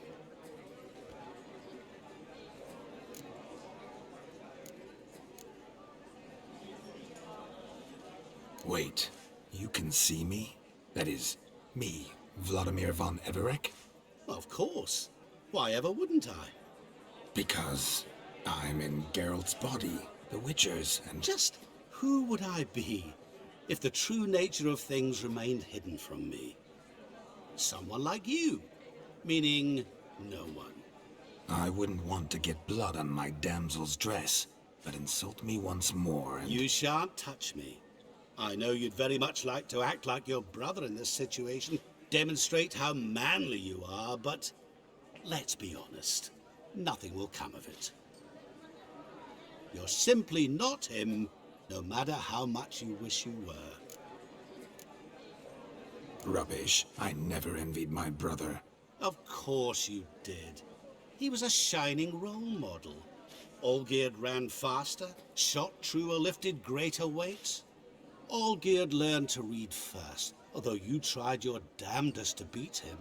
Wait, you can see me? That is, me, Vladimir von Everek? Of course. Why ever wouldn't I? Because I'm in Geralt's body, the Witcher's, and... Just who would I be if the true nature of things remained hidden from me? Someone like you, meaning no one. I wouldn't want to get blood on my damsel's dress, but insult me once more and... You shan't touch me. I know you'd very much like to act like your brother in this situation, demonstrate how manly you are, but let's be honest, nothing will come of it. You're simply not him, no matter how much you wish you were. Rubbish. I never envied my brother. Of course you did. He was a shining role model. Olgierd ran faster, shot truer, lifted greater weights. Olgierd learned to read first, although you tried your damnedest to beat him.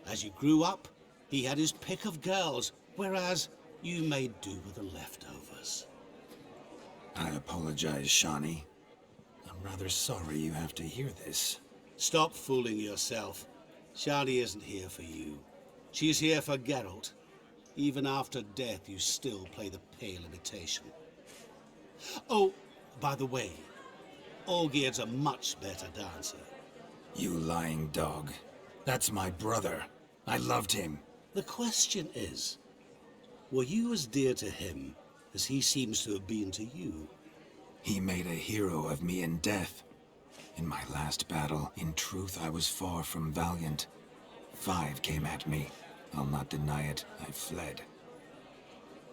As you grew up, he had his pick of girls, whereas you made do with the leftovers. I apologize, Shani. I'm rather sorry you have to hear this. Stop fooling yourself. Shani isn't here for you. She's here for Geralt. Even after death, you still play the pale imitation. Oh, by the way, Olgierd's a much better dancer. You lying dog. That's my brother. I loved him. The question is, were you as dear to him as he seems to have been to you? He made a hero of me in death. In my last battle, in truth, I was far from valiant. 5 came at me. I'll not deny it, I fled.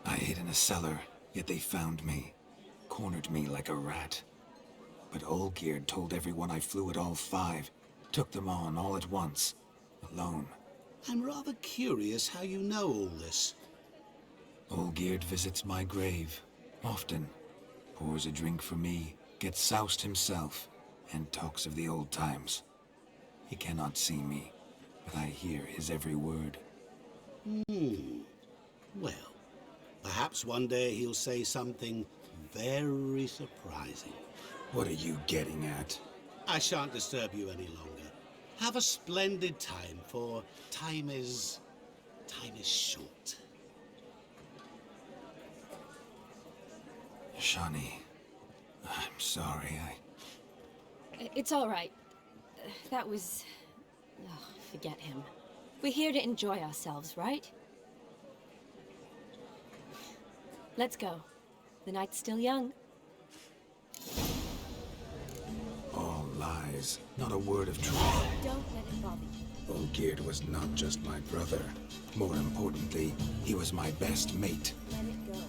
I hid in a cellar, yet they found me. Cornered me like a rat. But Olgierd told everyone I flew at all 5. Took them on all at once. Alone. I'm rather curious how you know all this. Olgierd visits my grave. Often. Pours a drink for me. Gets soused himself. And talks of the old times. He cannot see me, but I hear his every word. Well, perhaps one day he'll say something very surprising. What are you getting at? I shan't disturb you any longer. Have a splendid time, for time is short. Shani, I'm sorry, It's all right. That was... Oh, forget him. We're here to enjoy ourselves, right? Let's go. The night's still young. All lies. Not a word of truth. Don't let it bother you. Olgierd was not just my brother. More importantly, he was my best mate. Let it go.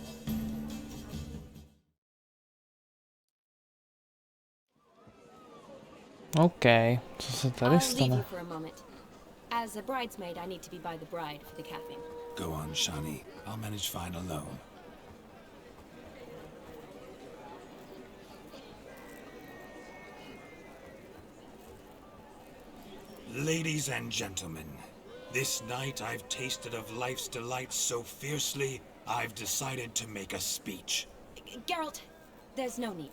OK, co se tady I'll leave you stane? for a moment. As a bridesmaid, I need to be by the bride for the capping. Go on, Shani. I'll manage fine alone. Ladies and gentlemen, this night I've tasted of life's delights so fiercely, I've decided to make a speech. Geralt, there's no need.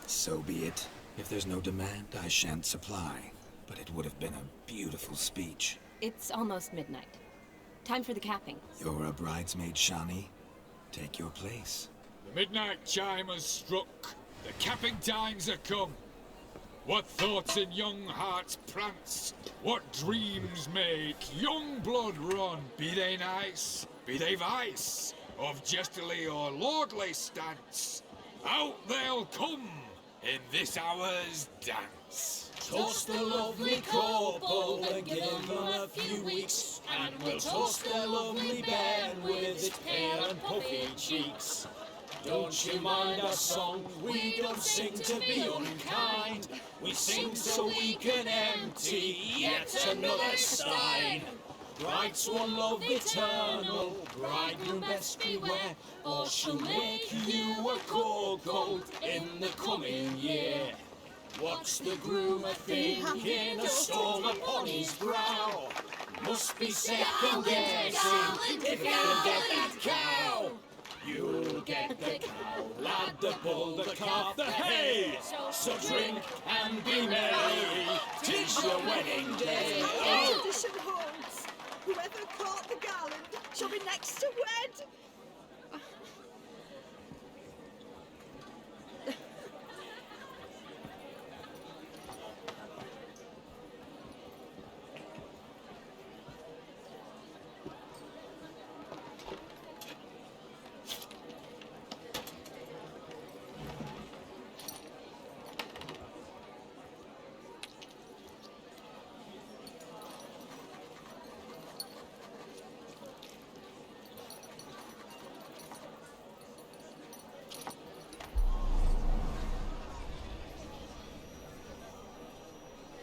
So be it. If there's no demand, I shan't supply. But it would have been a beautiful speech. It's almost midnight. Time for the capping. You're a bridesmaid, Shani? take your place. The midnight chime has struck. The capping times are come. What thoughts in young hearts prance? What dreams make young blood run? Be they nice, be they vice, of jestily or lordly stance, out they'll come in this hour's dance. Toast the lovely couple and give them a few weeks, and we'll toast their lovely bed with its pale and puffy cheeks. Don't you mind our song? We don't sing to be unkind. We sing so we can empty yet another stein. Bride swan love eternal, bridegroom best beware, or she'll make you a cold in the coming year. What's the groom a-thinking, a storm upon his brow? Must be second guessing if you can get that cow. You'll get the cow, lad, the bull, the calf, the hay. So drink and be merry, 'tis your wedding day. Oh. Tradition holds. Whoever caught the garland shall be next to wed.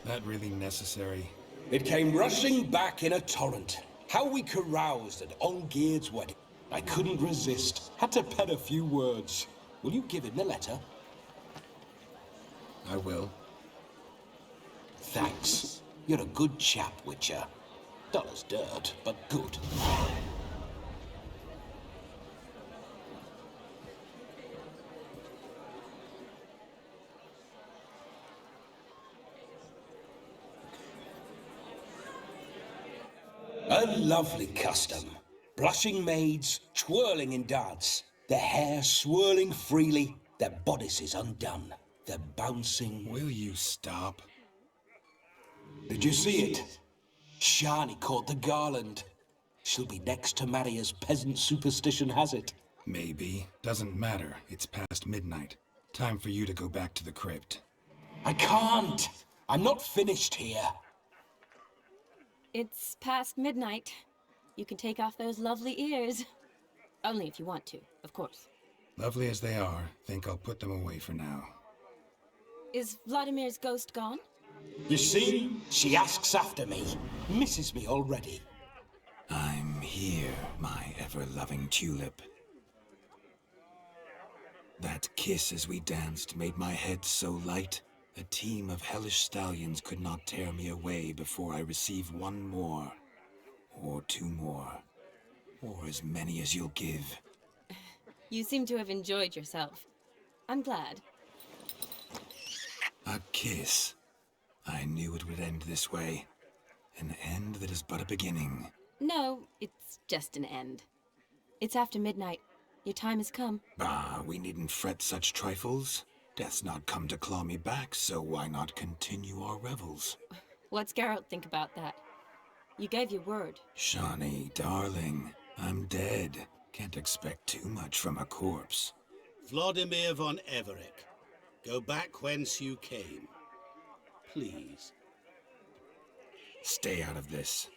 That really necessary? It came rushing back in a torrent. How we caroused at Olgierd's wedding. I couldn't resist. Had to pen a few words. Will you give him the letter? I will. Thanks. You're a good chap, Witcher. Dull as dirt, but good. A lovely custom. Blushing maids, twirling in dance, their hair swirling freely, their bodices undone, their bouncing... Will you stop? Did you see it? Shani caught the garland. She'll be next to marry as peasant superstition has it. Maybe. Doesn't matter. It's past midnight. Time for you to go back to the crypt. I can't! I'm not finished here. It's past midnight. You can take off those lovely ears. Only if you want to, of course. Lovely as they are, think I'll put them away for now. Is Vladimir's ghost gone? You see? She asks after me. Misses me already. I'm here, my ever-loving tulip. That kiss as we danced made my head so light. A team of hellish stallions could not tear me away before I receive one more. Or two more. Or as many as you'll give. You seem to have enjoyed yourself. I'm glad. A kiss. I knew it would end this way. An end that is but a beginning. No, it's just an end. It's after midnight. Your time has come. Bah, we needn't fret such trifles. Death's not come to claw me back, so why not continue our revels? What's Geralt think about that? You gave your word. Shani, darling, I'm dead. Can't expect too much from a corpse. Vladimir von Everett, go back whence you came. Please. Stay out of this.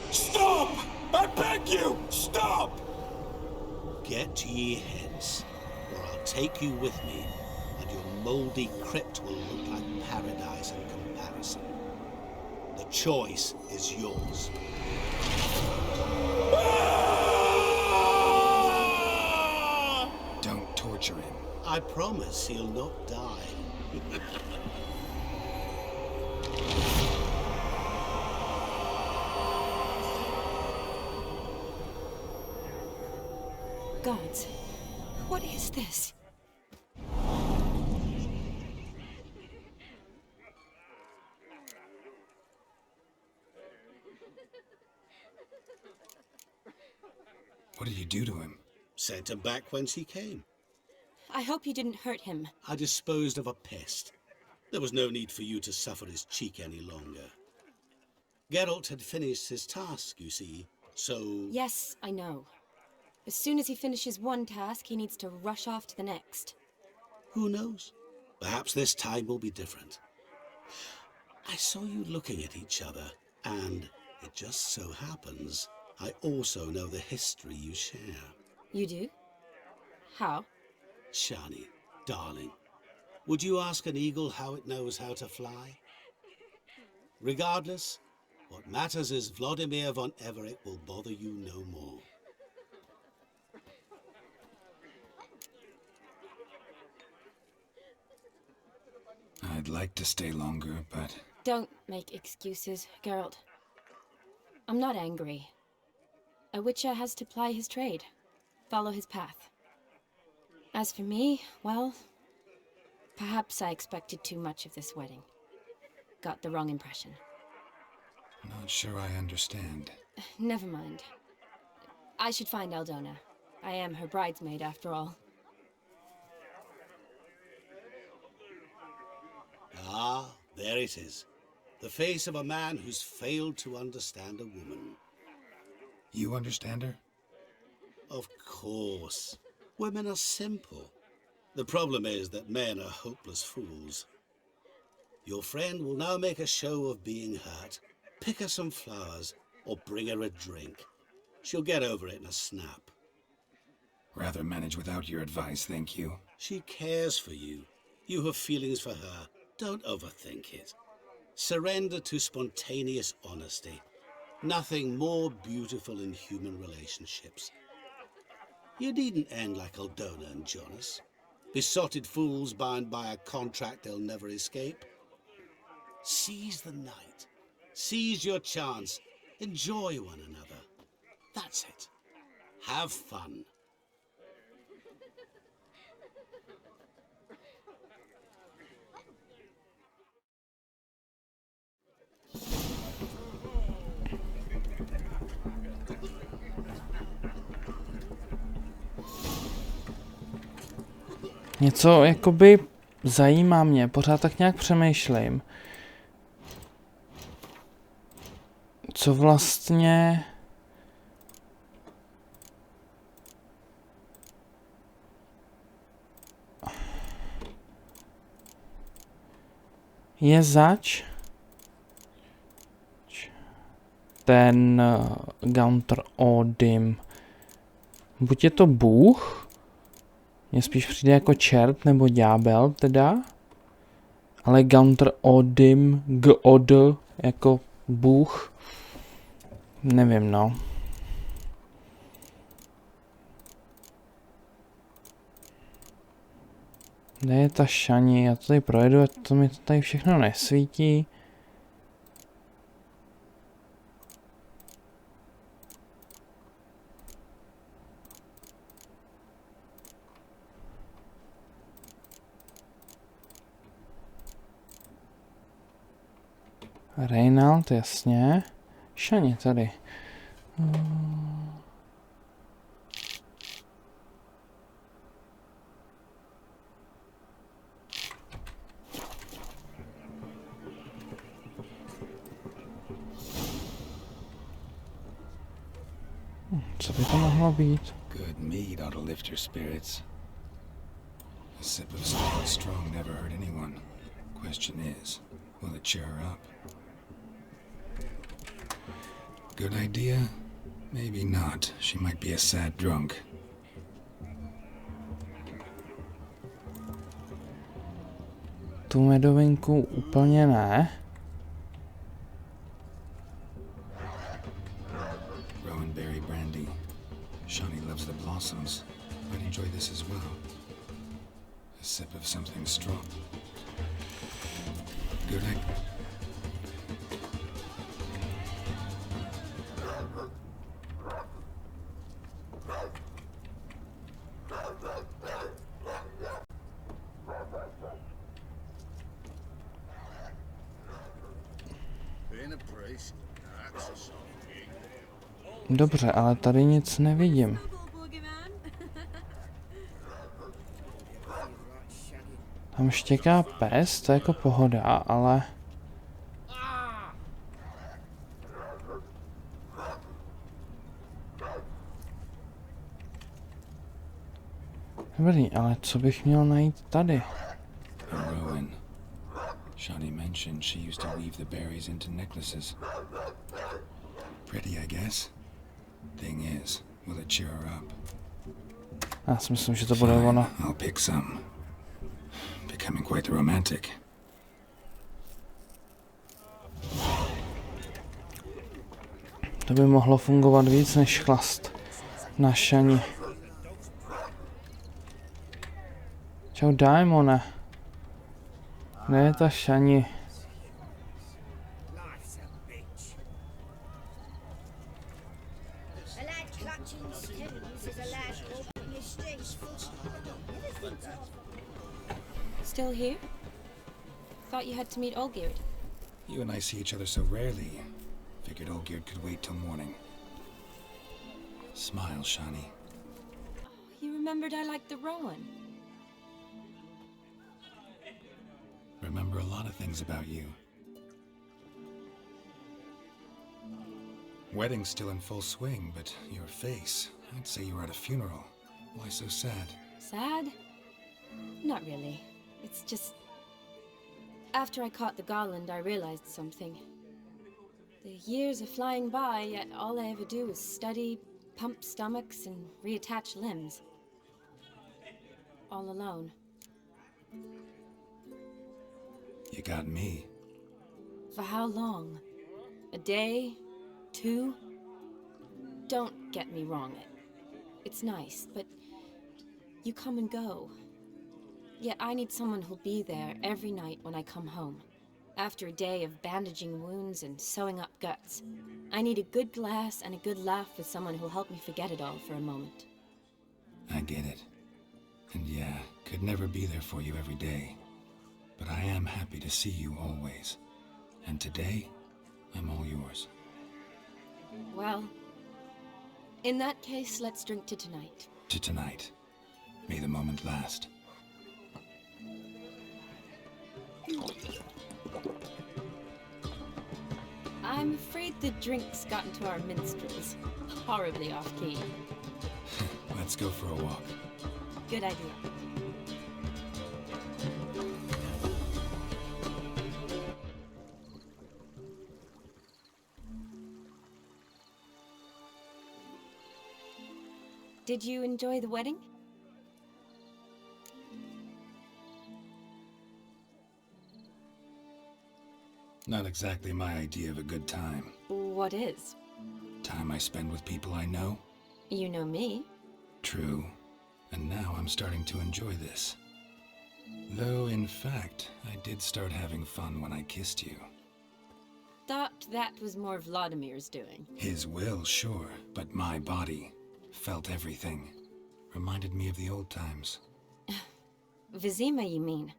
Stop! I beg you! Stop! Get ye hence, or I'll take you with me, and your mouldy crypt will look like paradise in comparison. The choice is yours. Don't torture him. I promise he'll not die. Gods, what is this? What did you do to him? Sent him back whence he came. I hope you didn't hurt him. I disposed of a pest. There was no need for you to suffer his cheek any longer. Geralt had finished his task, you see, so... Yes, I know. As soon as he finishes one task, he needs to rush off to the next. Who knows? Perhaps this time will be different. I saw you looking at each other, and it just so happens I also know the history you share. You do? How? Shani, darling, would you ask an eagle how it knows how to fly? Regardless, what matters is Vladimir von Everett will bother you no more. I'd like to stay longer, but... Don't make excuses, Geralt. I'm not angry. A witcher has to ply his trade, follow his path. As for me, well, perhaps I expected too much of this wedding. Got the wrong impression. Not sure I understand. Never mind. I should find Aldona. I am her bridesmaid, after all. Ah, there it is. The face of a man who's failed to understand a woman. You understand her? Of course. Women are simple. The problem is that men are hopeless fools. Your friend will now make a show of being hurt, pick her some flowers, or bring her a drink. She'll get over it in a snap. Rather manage without your advice, thank you. She cares for you. You have feelings for her. Don't overthink it. Surrender to spontaneous honesty. Nothing more beautiful in human relationships. You needn't end like Aldona and Jonas. Besotted fools bound by a contract they'll never escape. Seize the night. Seize your chance. Enjoy one another. That's it. Have fun. Něco jakoby zajímá mě, pořád tak nějak přemýšlím. Co vlastně... je zač ten Gaunter Odin. Buď je to bůh, mně spíš přijde jako čert nebo ďábel teda, ale Gaunter Odin, God jako bůh, nevím no. Kde je ta Shani? Já to tady projedu a to mi to tady všechno nesvítí. Reynald, jasně. Shani tady. Co by to mohlo být? Good mead ought to lift your spirits. A sip of something strong never hurt anyone. Question is, will it cheer her up? Good idea? Maybe not. She might be a sad drunk. Tu medovinku úplně ne. Rowanberry brandy. Shani loves the blossoms. I'd enjoy this as well. A sip of something strong. Good idea. Being a priest, Dobře, ale tady nic nevidím. Tam štěká pes, to je jako pohoda, ale... Dobrý, ale co bych měl najít tady? Shani mentioned she used to weave the berries into necklaces. Pretty, I guess. Thing is, will it cheer her up? Já si myslím, že to bude ono. I'll pick some. Becoming quite the romantic. To by mohlo fungovat víc než chlast na Shani. Čau, Daimone. Kde je ta Shani? Still here? Thought you had to meet Olgierd. You and I see each other so rarely. Figured Olgierd could wait till morning. Smile, Shani. You remembered I liked the Rowan. Remember a lot of things about you. Wedding's still in full swing, but your face, I'd say you were at a funeral. Why so sad? Sad? Not really. It's just... After I caught the garland, I realized something. The years are flying by, yet all I ever do is study, pump stomachs, and reattach limbs. All alone. You got me. For how long? A day? 2? Don't get me wrong. It's nice, but you come and go. Yet I need someone who'll be there every night when I come home. After a day of bandaging wounds and sewing up guts, I need a good glass and a good laugh with someone who'll help me forget it all for a moment. I get it. And yeah, could never be there for you every day. But I am happy to see you always. And today, I'm all yours. Well, in that case, let's drink to tonight. To tonight. May the moment last. I'm afraid the drinks got into our minstrels. Horribly off-key. Let's go for a walk. Good idea. Did you enjoy the wedding? Not exactly my idea of a good time. What is? Time I spend with people I know. You know me. True. And now I'm starting to enjoy this. Though, in fact, I did start having fun when I kissed you. Thought that was more Vladimir's doing. His will, sure, but my body felt everything. Reminded me of the old times. Vizima, you mean?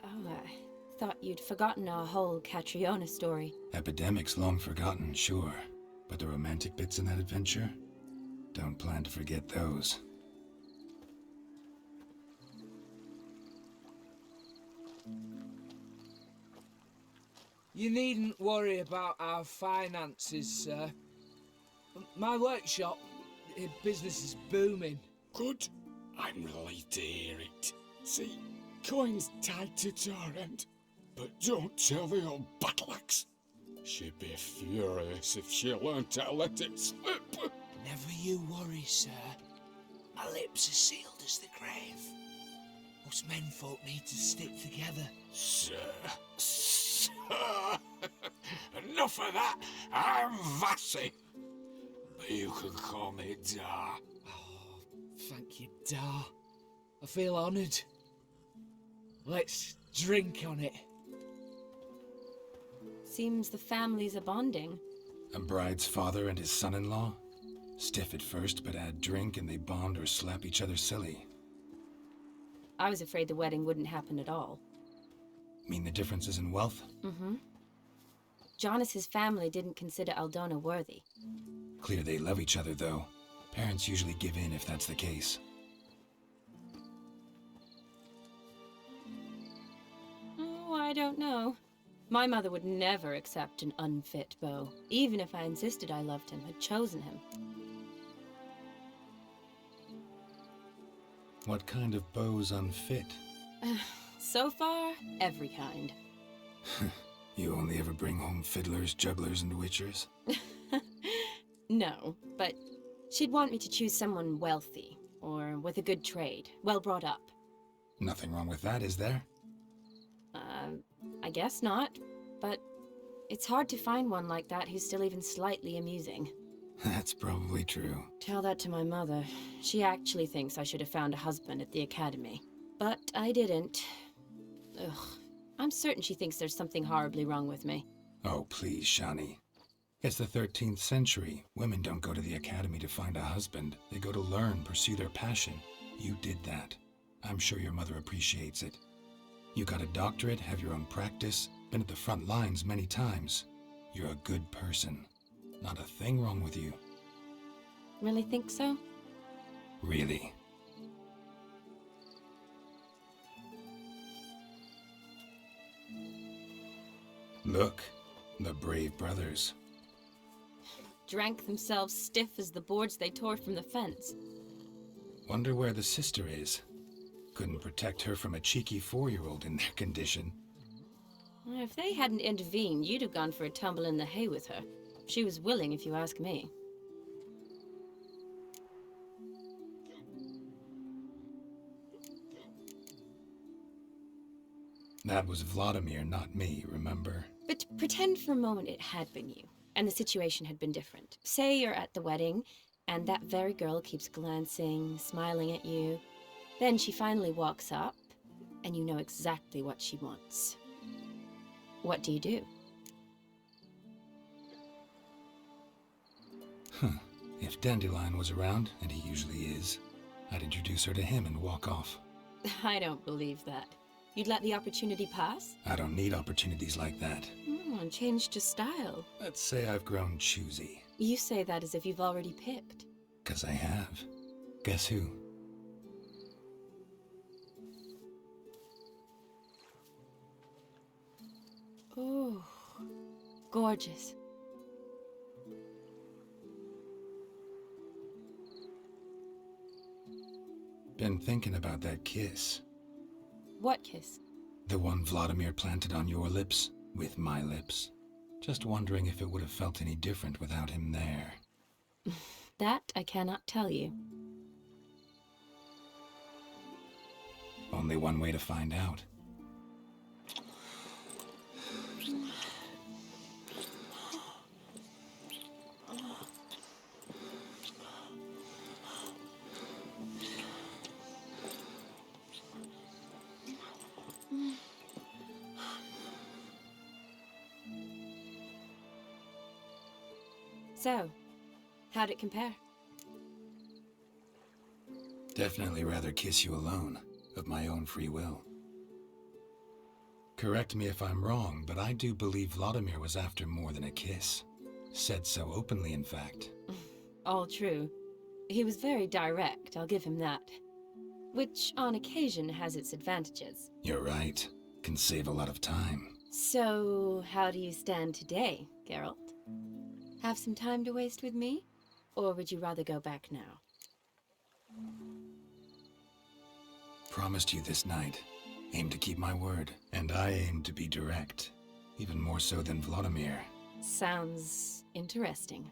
Oh, I thought you'd forgotten our whole Catriona story. Epidemics long forgotten, sure. But the romantic bits in that adventure? Don't plan to forget those. You needn't worry about our finances, sir. My workshop, business is booming. Good. I'm relieved to hear it. See, coin's tied to Torrent. But don't tell the old battle-axe. She'd be furious if she learned to let it slip. Never you worry, sir. My lips are sealed as the grave. Us menfolk need to stick together. Sir. Enough of that. I'm Vassy. But you can call me Dar. Oh, thank you, Dar. I feel honoured. Let's drink on it. Seems the families are bonding. A bride's father and his son-in-law? Stiff at first, but add drink and they bond or slap each other silly. I was afraid the wedding wouldn't happen at all. Mean the differences in wealth? Mm-hmm. Jonas's family didn't consider Aldona worthy. Clear they love each other, though. Parents usually give in if that's the case. Oh, I don't know. My mother would never accept an unfit beau, even if I insisted I loved him, had chosen him. What kind of beau's unfit? So far, every kind. You only ever bring home fiddlers, jugglers, and witchers? No, but she'd want me to choose someone wealthy, or with a good trade, well brought up. Nothing wrong with that, is there? I guess not, but it's hard to find one like that who's still even slightly amusing. That's probably true. Tell that to my mother. She actually thinks I should have found a husband at the academy. But I didn't. Ugh. I'm certain she thinks there's something horribly wrong with me. Oh, please, Shani. It's the 13th century. Women don't go to the academy to find a husband. They go to learn, pursue their passion. You did that. I'm sure your mother appreciates it. You got a doctorate, have your own practice, been at the front lines many times. You're a good person. Not a thing wrong with you. Really think so? Really. Look, the brave brothers. Drank themselves stiff as the boards they tore from the fence. Wonder where the sister is. Couldn't protect her from a cheeky 4-year-old in their condition. If they hadn't intervened, you'd have gone for a tumble in the hay with her. She was willing, if you ask me. That was Vladimir, not me, remember? But pretend for a moment it had been you, and the situation had been different. Say you're at the wedding, and that very girl keeps glancing, smiling at you. Then she finally walks up, and you know exactly what she wants. What do you do? If Dandelion was around, and he usually is, I'd introduce her to him and walk off. I don't believe that. You'd let the opportunity pass? I don't need opportunities like that. Changed your style. Let's say I've grown choosy. You say that as if you've already picked. 'Cause I have. Guess who? Ooh, gorgeous. Been thinking about that kiss. What kiss? The one Vladimir planted on your lips, with my lips. Just wondering if it would have felt any different without him there. That I cannot tell you. Only one way to find out. So, how'd it compare? Definitely rather kiss you alone, of my own free will. Correct me if I'm wrong, but I do believe Vladimir was after more than a kiss. Said so openly, in fact. All true. He was very direct, I'll give him that. Which, on occasion, has its advantages. You're right. Can save a lot of time. So, how do you stand today, Geralt? Have some time to waste with me? Or would you rather go back now? Promised you this night. Aim to keep my word. And I aim to be direct. Even more so than Vladimir. Sounds interesting.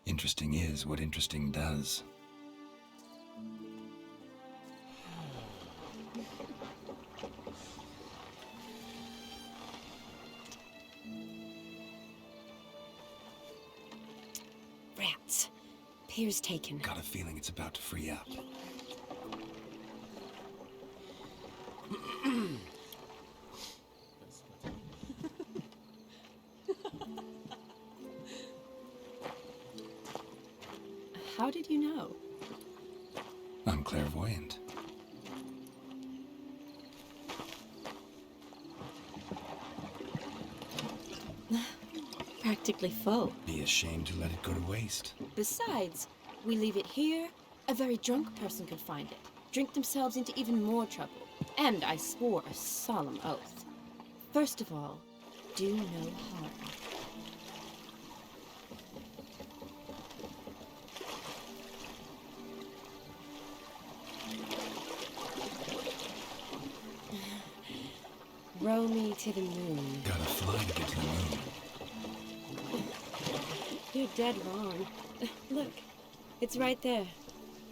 Interesting is what interesting does. Rats. Pier's taken. Got a feeling it's about to free up. How did you know? I'm clairvoyant. practically full. Be ashamed to let it go to waste. Besides, we leave it here, a very drunk person could find it, drink themselves into even more trouble. And I swore a solemn oath. First of all, do no harm. Row me to the moon. Gotta fly to get to the moon. You're dead wrong. Look, it's right there,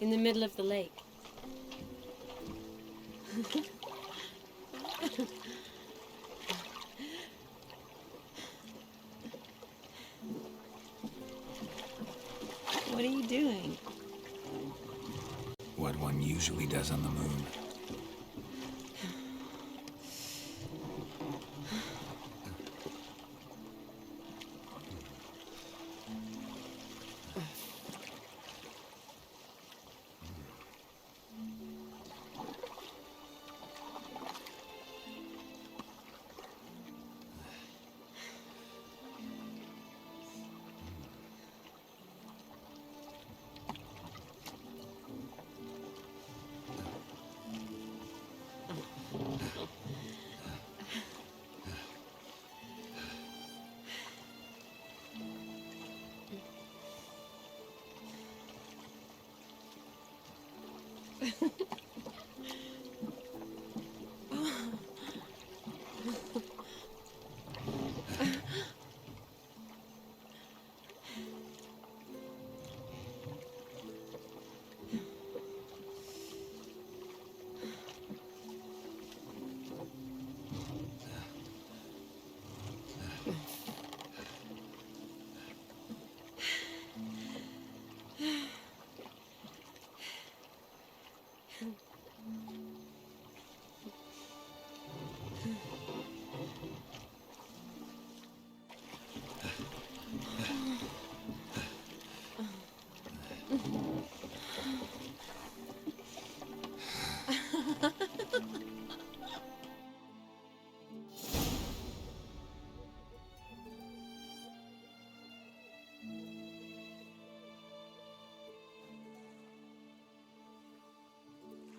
in the middle of the lake. What are you doing? What one usually does on the moon.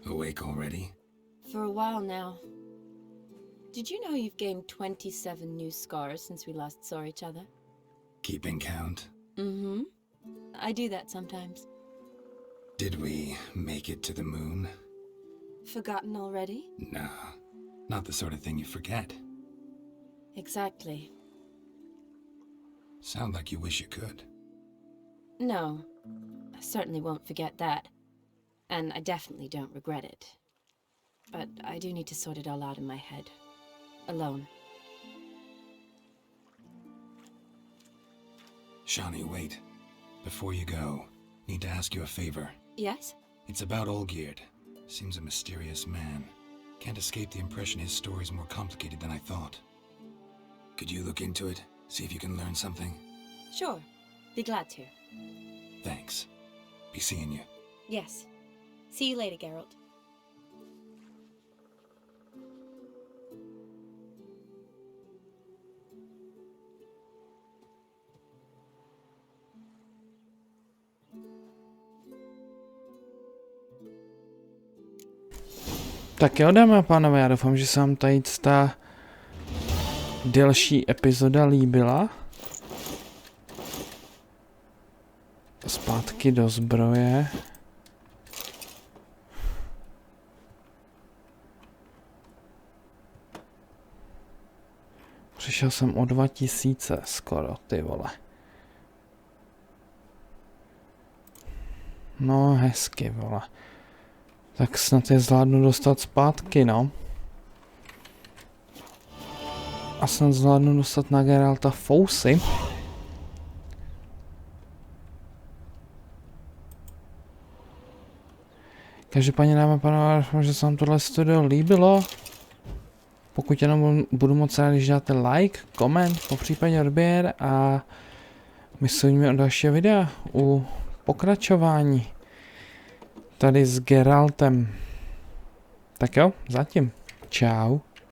Awake already? For a while now. Did you know you've gained 27 new scars since we last saw each other? Keeping count? Mm-hmm. I do that sometimes. Did we make it to the moon? Forgotten already? No, not the sort of thing you forget. Exactly. Sound like you wish you could. No, I certainly won't forget that. And I definitely don't regret it. But I do need to sort it all out in my head. Alone. Shani, wait. Before you go, need to ask you a favor. Yes? It's about Olgierd. Seems a mysterious man. Can't escape the impression his story's more complicated than I thought. Could you look into it? See if you can learn something? Sure. Be glad to. Thanks. Be seeing you. Yes. See you later, Geralt. Tak jo, dámy a pánové, já doufám, že se vám tady ta delší epizoda líbila. Zpátky do zbroje. Přišel jsem o 2000 skoro, ty vole. No hezky, vole. Tak snad je zvládnu dostat zpátky, no. A snad zvládnu dostat na Geralta fousy. Každopádně, dámy a pánové, že se vám tohle studio líbilo. Pokud jenom budu moc rád, když dáte like, koment, popřípadě odběr a my se uvidíme o dalšího videa u pokračování tady s Geraltem. Tak jo, zatím. Čau.